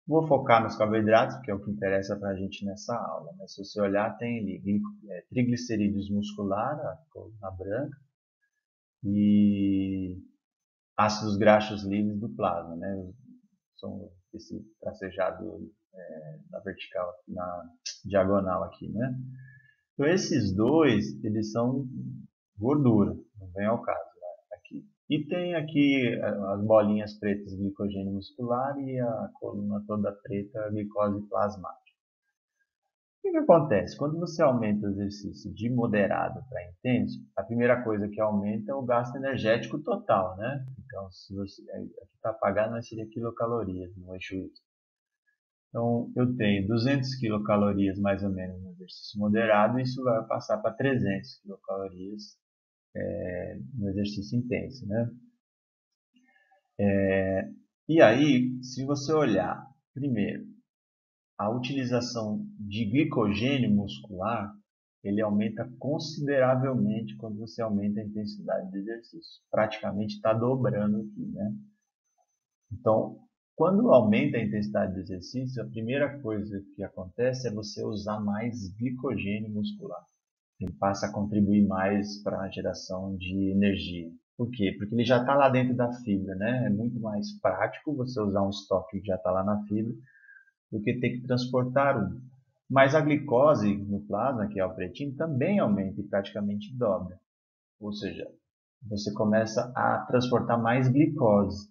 Vou focar nos carboidratos, que é o que interessa para a gente nessa aula. Mas se você olhar, tem ali triglicerídeos muscular, a coluna branca, e ácidos graxos livres do plasma, né? São esse tracejado na vertical, na diagonal aqui, né? Então esses dois, eles são gordura, não vem ao caso, né? Aqui. E tem aqui as bolinhas pretas, glicogênio muscular, e a coluna toda preta, glicose plasmática. O que acontece? Quando você aumenta o exercício de moderado para intenso, a primeira coisa que aumenta é o gasto energético total, né? Então, se você aqui está apagado, mas seria quilocalorias no eixo Y. Então, eu tenho 200 quilocalorias mais ou menos no exercício moderado, e isso vai passar para 300 quilocalorias no exercício intenso, né? E aí, se você olhar, primeiro, a utilização de glicogênio muscular, ele aumenta consideravelmente quando você aumenta a intensidade do exercício. Praticamente está dobrando aqui, né? Então, quando aumenta a intensidade do exercício, a primeira coisa que acontece é você usar mais glicogênio muscular. Ele passa a contribuir mais para a geração de energia. Por quê? Porque ele já está lá dentro da fibra, né? É muito mais prático você usar um estoque que já está lá na fibra do que ter que transportar um. Mas a glicose no plasma, que é o creatina, também aumenta e praticamente dobra. Ou seja, você começa a transportar mais glicose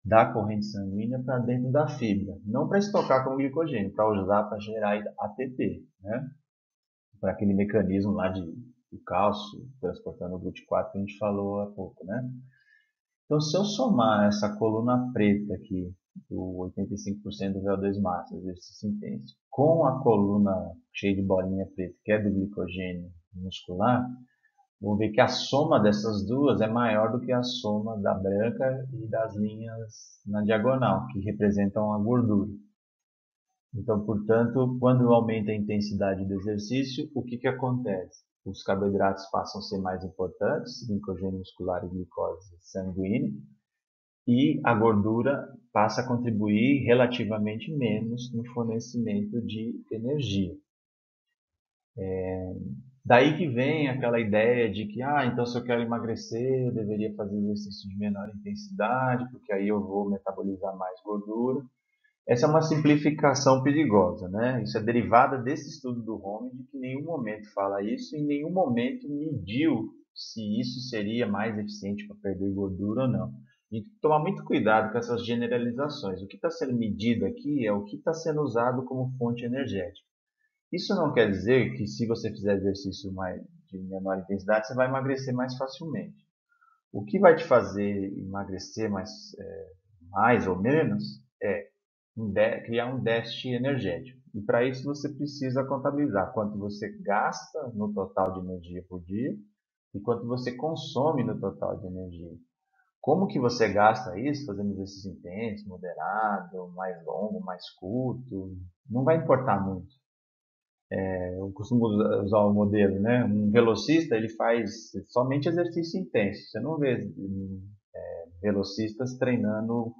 da corrente sanguínea para dentro da fibra. Não para estocar como glicogênio, para usar para gerar ATP, né? Para aquele mecanismo lá de cálcio transportando o GLUT4 que a gente falou há pouco, né? Então, se eu somar essa coluna preta aqui, do 85% do VO2 máximo, exercício intenso, com a coluna cheia de bolinha preta, que é do glicogênio muscular, vou ver que a soma dessas duas é maior do que a soma da branca e das linhas na diagonal, que representam a gordura. Então, portanto, quando aumenta a intensidade do exercício, o que acontece? Os carboidratos passam a ser mais importantes, glicogênio muscular e glicose sanguínea, e a gordura passa a contribuir relativamente menos no fornecimento de energia. Daí que vem aquela ideia de que, então se eu quero emagrecer, eu deveria fazer exercício de menor intensidade, porque aí eu vou metabolizar mais gordura. Essa é uma simplificação perigosa, né? Isso é derivada desse estudo do Home, de que em nenhum momento fala isso, e em nenhum momento mediu se isso seria mais eficiente para perder gordura ou não. E tomar muito cuidado com essas generalizações. O que está sendo medido aqui é o que está sendo usado como fonte energética. Isso não quer dizer que se você fizer exercício de menor intensidade, você vai emagrecer mais facilmente. O que vai te fazer emagrecer mais ou menos é criar um déficit energético. E para isso você precisa contabilizar quanto você gasta no total de energia por dia e quanto você consome no total de energia. Como que você gasta isso fazendo exercício intenso, moderado, mais longo, mais curto, não vai importar muito. Eu costumo usar o modelo, né? Um velocista, ele faz somente exercício intenso. Você não vê velocistas treinando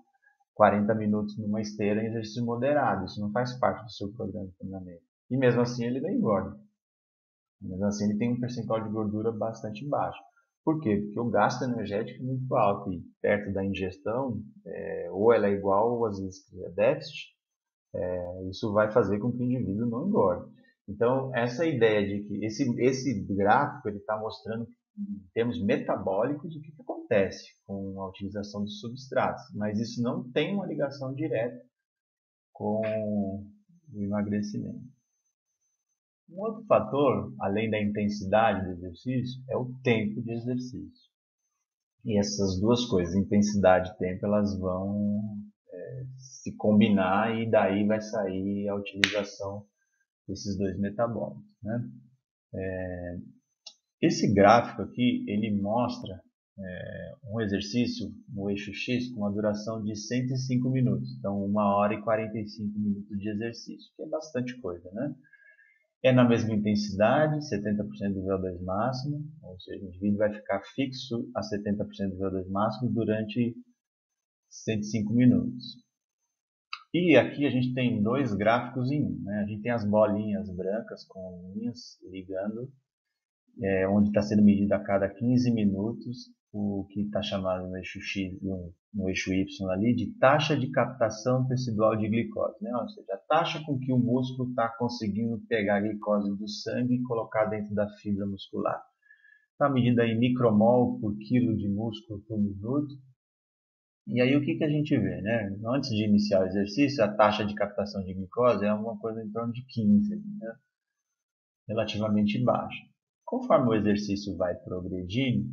40 minutos numa esteira em exercício moderado. Isso não faz parte do seu programa de treinamento. E mesmo assim ele não engorda. Mesmo assim ele tem um percentual de gordura bastante baixo. Por quê? Porque o gasto energético é muito alto e perto da ingestão, ou ela é igual ou às vezes cria déficit, isso vai fazer com que o indivíduo não engorde. Então, essa ideia de que esse gráfico ele está mostrando em termos metabólicos o que acontece com a utilização de substratos, mas isso não tem uma ligação direta com o emagrecimento. Um outro fator, além da intensidade do exercício, é o tempo de exercício. E essas duas coisas, intensidade e tempo, elas vão se combinar e daí vai sair a utilização desses dois metabólitos, né? Esse gráfico aqui, ele mostra um exercício no eixo X com uma duração de 105 minutos. Então, 1 hora e 45 minutos de exercício, que é bastante coisa, né? É na mesma intensidade, 70% do VO2 máximo, ou seja, o indivíduo vai ficar fixo a 70% do VO2 máximo durante 105 minutos. E aqui a gente tem dois gráficos em um, né? A gente tem as bolinhas brancas com linhas ligando, onde está sendo medido a cada 15 minutos o que está chamado no eixo X, no eixo Y ali, de taxa de captação tecidual de glicose, né? Ou seja, a taxa com que o músculo está conseguindo pegar a glicose do sangue e colocar dentro da fibra muscular. Está medida em micromol por quilo de músculo por minuto. E aí o que a gente vê, né? Antes de iniciar o exercício, a taxa de captação de glicose é uma coisa em torno de 15, né? Relativamente baixa. Conforme o exercício vai progredindo,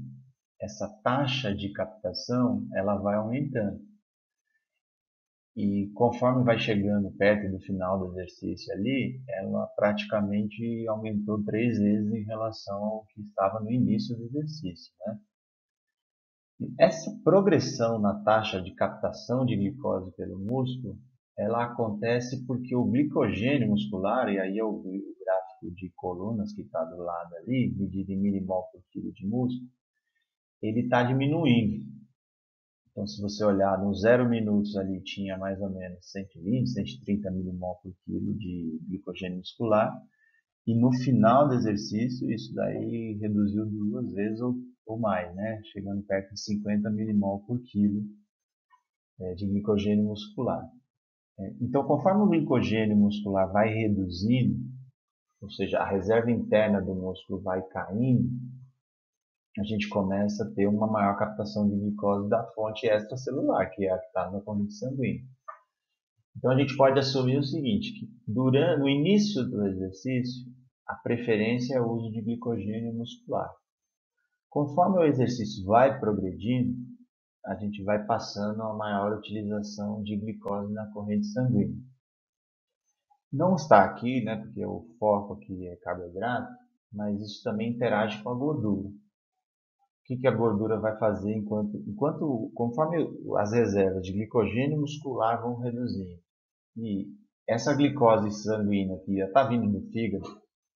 essa taxa de captação ela vai aumentando. E conforme vai chegando perto do final do exercício ali, ela praticamente aumentou 3 vezes em relação ao que estava no início do exercício, né? Essa progressão na taxa de captação de glicose pelo músculo, ela acontece porque o glicogênio muscular, e aí é o gráfico de colunas que está do lado ali, medido em milimol por quilo de músculo, ele está diminuindo. Então, se você olhar nos 0 minutos ali, tinha mais ou menos 120, 130 milimol por quilo de glicogênio muscular, e no final do exercício, isso daí reduziu 2 vezes ou mais, né? Chegando perto de 50 milimol por quilo de glicogênio muscular. Então, conforme o glicogênio muscular vai reduzindo, ou seja, a reserva interna do músculo vai caindo, a gente começa a ter uma maior captação de glicose da fonte extracelular, que é a que está na corrente sanguínea. Então, a gente pode assumir o seguinte, que no início do exercício, a preferência é o uso de glicogênio muscular. Conforme o exercício vai progredindo, a gente vai passando a maior utilização de glicose na corrente sanguínea. Não está aqui, né, porque o foco aqui é carboidrato, mas isso também interage com a gordura. O que a gordura vai fazer conforme as reservas de glicogênio muscular vão reduzindo e essa glicose sanguínea que está vindo do fígado,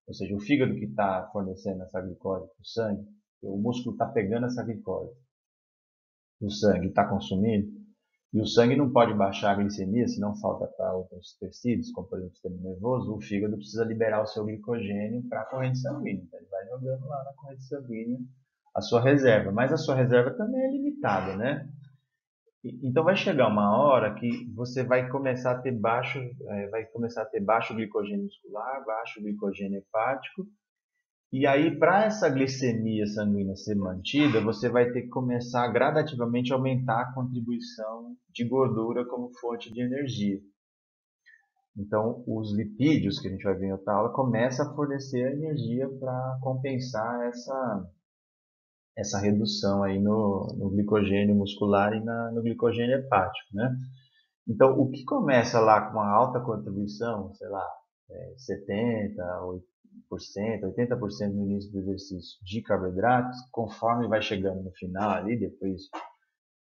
ou seja, o fígado que está fornecendo essa glicose para o sangue, o músculo está pegando essa glicose do sangue e está consumindo, e o sangue não pode baixar a glicemia, senão falta para outros tecidos, como por exemplo o sistema nervoso, o fígado precisa liberar o seu glicogênio para a corrente sanguínea. Então, ele vai jogando lá na corrente sanguínea a sua reserva, mas a sua reserva também é limitada, né? Então vai chegar uma hora que você vai começar a ter baixo glicogênio muscular, baixo glicogênio hepático, e aí para essa glicemia sanguínea ser mantida, você vai ter que começar gradativamente a aumentar a contribuição de gordura como fonte de energia. Então os lipídios, que a gente vai ver em outra aula, começam a fornecer a energia para compensar essa redução aí no glicogênio muscular e no glicogênio hepático, né? Então, o que começa lá com uma alta contribuição, sei lá, 70%, 80% no início do exercício de carboidratos, conforme vai chegando no final ali, depois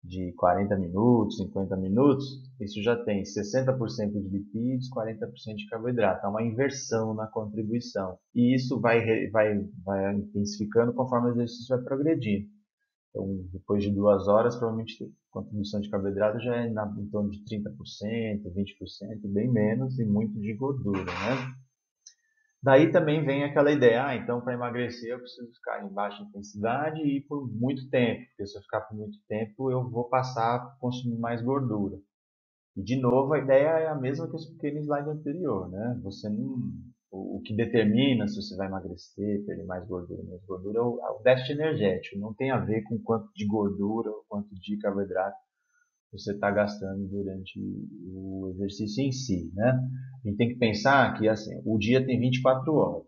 de 40 minutos, 50 minutos, isso já tem 60% de lipídios, 40% de carboidrato. É uma inversão na contribuição. E isso vai intensificando conforme o exercício vai progredindo. Então, depois de 2 horas, provavelmente a contribuição de carboidrato já é em torno de 30%, 20%, bem menos, e muito de gordura, né? Daí também vem aquela ideia, então para emagrecer eu preciso ficar em baixa intensidade e por muito tempo, porque se eu ficar por muito tempo eu vou passar a consumir mais gordura. E de novo a ideia é a mesma que eu expliquei no slide anterior, né? Você não, o que determina se você vai emagrecer, perder mais gordura, menos gordura, é o déficit energético. Não tem a ver com quanto de gordura ou quanto de carboidrato você está gastando durante o exercício em si, né? A gente tem que pensar que assim, o dia tem 24 horas.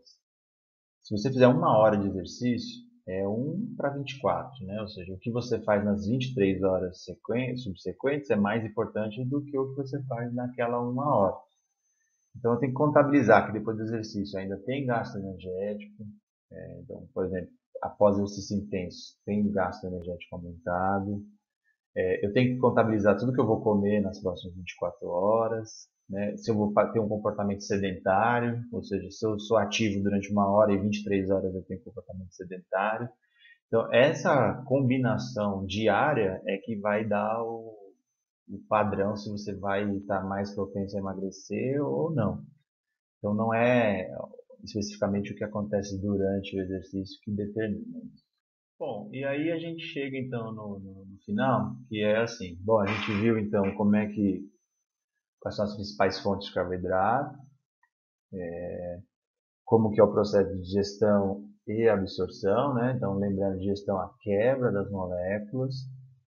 Se você fizer 1 hora de exercício, é 1:24, né? Ou seja, o que você faz nas 23 horas subsequentes é mais importante do que o que você faz naquela 1 hora. Então, eu tenho que contabilizar que depois do exercício ainda tem gasto energético. Então, por exemplo, após exercício intenso, tem gasto energético aumentado. Eu tenho que contabilizar tudo que eu vou comer nas próximas 24 horas, né? Se eu vou ter um comportamento sedentário, ou seja, se eu sou ativo durante 1 hora e 23 horas eu tenho comportamento sedentário. Então, essa combinação diária é que vai dar o padrão se você vai estar mais propenso a emagrecer ou não. Então, não é especificamente o que acontece durante o exercício que determina isso. Bom, e aí a gente chega então no final, que é assim, bom, a gente viu então quais são as principais fontes de carboidrato, como que é o processo de digestão e absorção, né? Então, lembrando, digestão é a quebra das moléculas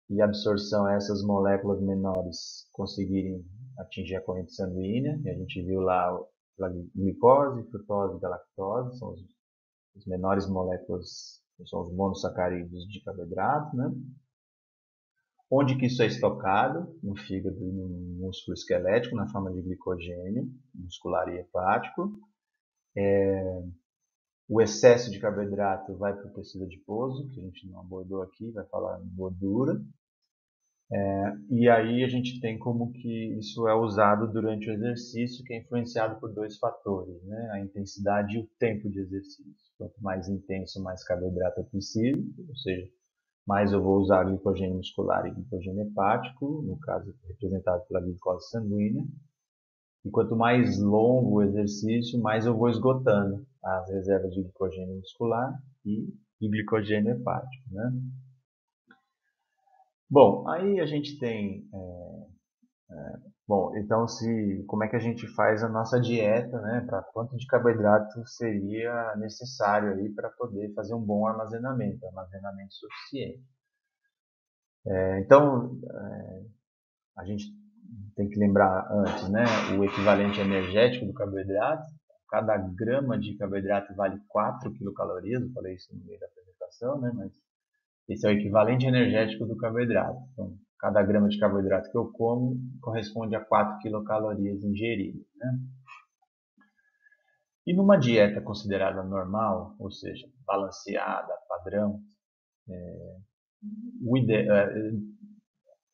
e absorção é essas moléculas menores conseguirem atingir a corrente sanguínea, e a gente viu lá a glicose, frutose e galactose, são as menores moléculas, são os monossacarídeos de carboidrato, né? Onde que isso é estocado? No fígado e no músculo esquelético, na forma de glicogênio muscular e hepático. O excesso de carboidrato vai para o tecido adiposo, que a gente não abordou aqui, vai falar em gordura. E aí a gente tem como que isso é usado durante o exercício, que é influenciado por dois fatores, né? A intensidade e o tempo de exercício. Quanto mais intenso, mais carboidrato eu preciso, ou seja, mais eu vou usar glicogênio muscular e glicogênio hepático, no caso representado pela glicose sanguínea. E quanto mais longo o exercício, mais eu vou esgotando as reservas de glicogênio muscular e glicogênio hepático, né? Bom, aí a gente tem, bom, então como é que a gente faz a nossa dieta, né? Para quanto de carboidrato seria necessário aí para poder fazer um bom armazenamento suficiente. Então, a gente tem que lembrar antes, né? O equivalente energético do carboidrato. Cada grama de carboidrato vale 4 quilocalorias. Eu falei isso no meio da apresentação, né? Mas esse é o equivalente energético do carboidrato. Então, cada grama de carboidrato que eu como corresponde a 4 quilocalorias ingeridas, né? E numa dieta considerada normal, ou seja, balanceada, padrão,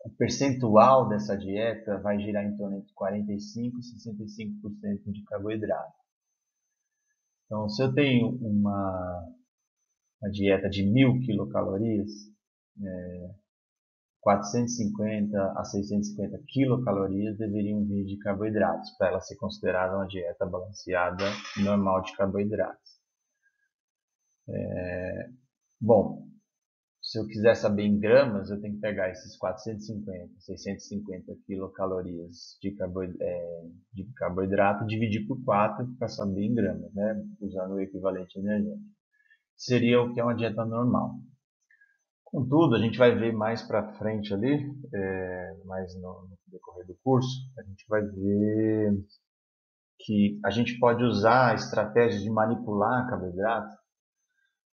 o percentual dessa dieta vai girar em torno de 45% e 65% de carboidrato. Então, se eu tenho uma dieta de 1.000 quilocalorias, 450 a 650 quilocalorias deveriam vir de carboidratos, para ela ser considerada uma dieta balanceada normal de carboidratos. Bom, se eu quiser saber em gramas, eu tenho que pegar esses 450, 650 quilocalorias de carboidrato e dividir por 4 para saber em gramas, né? Usando o equivalente energético. Seria o que é uma dieta normal. Contudo, a gente vai ver mais para frente ali, mais no decorrer do curso, a gente vai ver que a gente pode usar estratégias de manipular carboidrato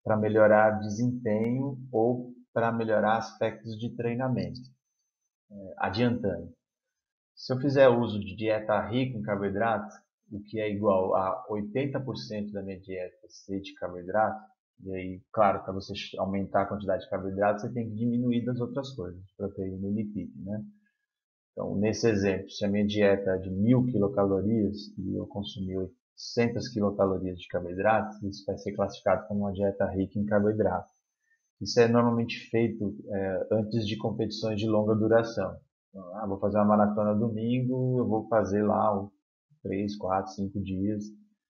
para melhorar desempenho ou para melhorar aspectos de treinamento. Adiantando, se eu fizer uso de dieta rica em carboidrato, o que é igual a 80% da minha dieta ser de carboidrato, e aí, claro, para você aumentar a quantidade de carboidrato, você tem que diminuir das outras coisas, proteína e lipídio, né? Então, nesse exemplo, se a minha dieta é de 1.000 quilocalorias e eu consumir 800 quilocalorias de carboidrato, isso vai ser classificado como uma dieta rica em carboidrato. Isso é normalmente feito antes de competições de longa duração. Então, vou fazer uma maratona domingo, eu vou fazer lá 3, 4, 5 dias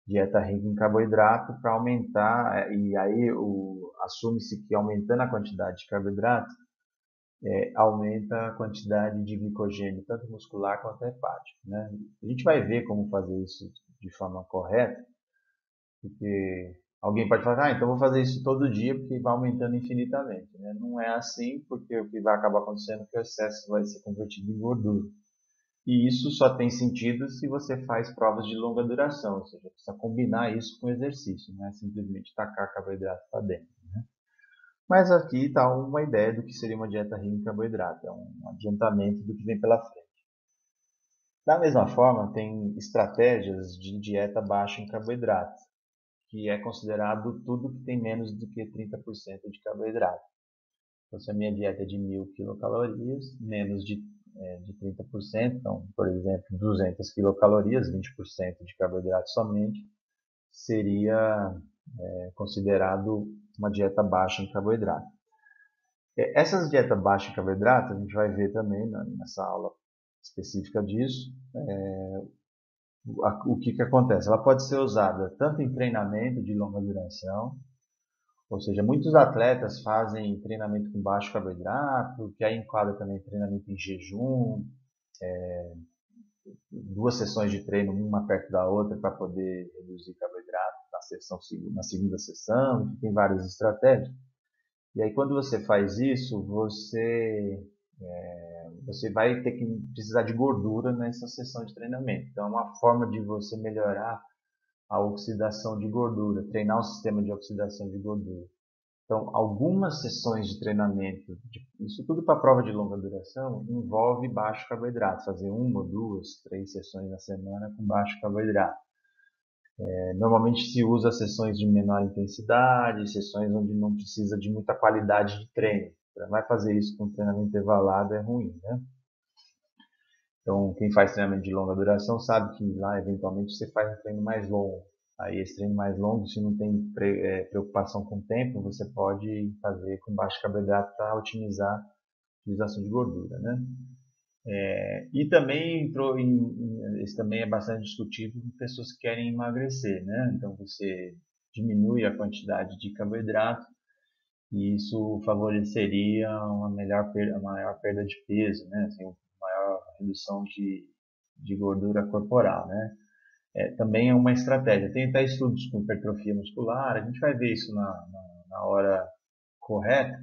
dieta rica em carboidrato para aumentar, e aí assume-se que aumentando a quantidade de carboidrato, aumenta a quantidade de glicogênio, tanto muscular quanto hepático, né? A gente vai ver como fazer isso de forma correta, porque alguém pode falar, então vou fazer isso todo dia porque vai aumentando infinitamente, né? Não é assim, porque o que vai acabar acontecendo é que o excesso vai ser convertido em gordura. E isso só tem sentido se você faz provas de longa duração, ou seja, precisa combinar isso com exercício, não é simplesmente tacar carboidrato para dentro, né? Mas aqui está uma ideia do que seria uma dieta rica em carboidrato, é um adiantamento do que vem pela frente. Da mesma forma, tem estratégias de dieta baixa em carboidrato, que é considerado tudo que tem menos do que 30% de carboidrato. Então, se a minha dieta é de 1000 quilocalorias, menos de 30%, então, por exemplo, 200 quilocalorias, 20% de carboidrato somente, seria considerado uma dieta baixa em carboidrato. Essas dietas baixas em carboidrato, a gente vai ver também nessa aula específica disso, o que acontece. Ela pode ser usada tanto em treinamento de longa duração, ou seja, muitos atletas fazem treinamento com baixo carboidrato, que aí enquadra também treinamento em jejum, 2 sessões de treino, uma perto da outra, para poder reduzir carboidrato na segunda sessão, tem várias estratégias. E aí quando você faz isso, você vai ter que precisar de gordura nessa sessão de treinamento. Então é uma forma de você melhorar a oxidação de gordura, treinar o sistema de oxidação de gordura. Então, algumas sessões de treinamento, isso tudo para prova de longa duração, envolve baixo carboidrato, fazer 1, 2, 3 sessões na semana com baixo carboidrato. Normalmente se usa sessões de menor intensidade, sessões onde não precisa de muita qualidade de treino. Vai fazer isso com treinamento intervalado é ruim, né? Então, quem faz treinamento de longa duração sabe que lá, eventualmente, você faz um treino mais longo. Aí, esse treino mais longo, se não tem preocupação com o tempo, você pode fazer com baixo carboidrato para otimizar a utilização de gordura, né? E também esse também é bastante discutido com pessoas que querem emagrecer, né? Então, você diminui a quantidade de carboidrato e isso favoreceria uma maior perda de peso, né? Assim, uma maior redução de gordura corporal, né? Também é uma estratégia. Tem até estudos com hipertrofia muscular, a gente vai ver isso na hora correta.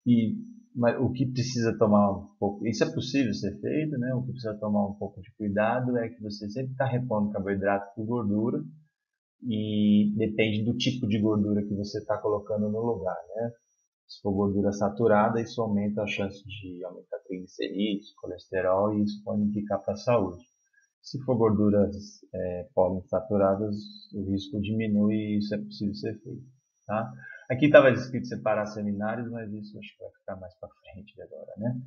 E mas o que precisa tomar um pouco, isso é possível ser feito, né? O que precisa tomar um pouco de cuidado é que você sempre está repondo carboidrato por gordura e depende do tipo de gordura que você está colocando no lugar, né? Se for gordura saturada, isso aumenta a chance de aumentar triglicerídeos, colesterol e isso pode implicar para a saúde. Se for gorduras poliinsaturadas, o risco diminui e isso é possível ser feito. Tá? Aqui estava escrito separar seminários, mas isso acho que vai ficar mais para frente agora, né?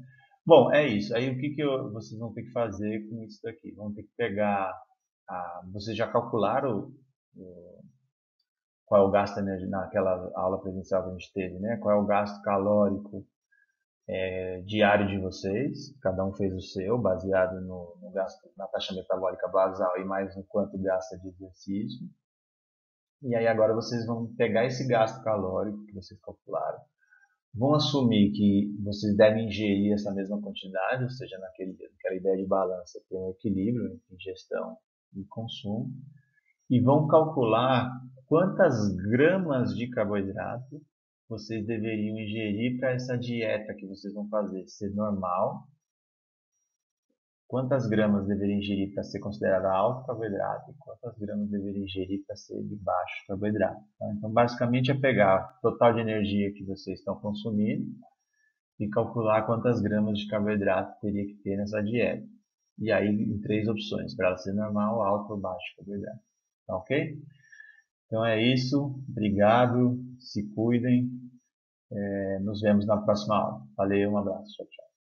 Bom, é isso. Aí o que vocês vão ter que fazer com isso daqui? Vão ter que pegar, vocês já calcularam qual é o gasto de energia naquela aula presencial que a gente teve, né? Qual é o gasto calórico diário de vocês, cada um fez o seu, baseado no gasto, na taxa metabólica basal e mais no quanto gasta de exercício. E aí agora vocês vão pegar esse gasto calórico que vocês calcularam, vão assumir que vocês devem ingerir essa mesma quantidade, ou seja, naquela ideia de balança, tem um equilíbrio entre ingestão e consumo, e vão calcular quantas gramas de carboidrato vocês deveriam ingerir para essa dieta que vocês vão fazer ser normal, quantas gramas deveria ingerir para ser considerada alto carboidrato e quantas gramas deveria ingerir para ser de baixo carboidrato. Tá? Então, basicamente é pegar o total de energia que vocês estão consumindo e calcular quantas gramas de carboidrato teria que ter nessa dieta. E aí, em 3 opções, para ela ser normal, alto ou baixo carboidrato. Tá ok? Então é isso. Obrigado. Se cuidem. Nos vemos na próxima aula. Valeu, um abraço. Tchau, tchau.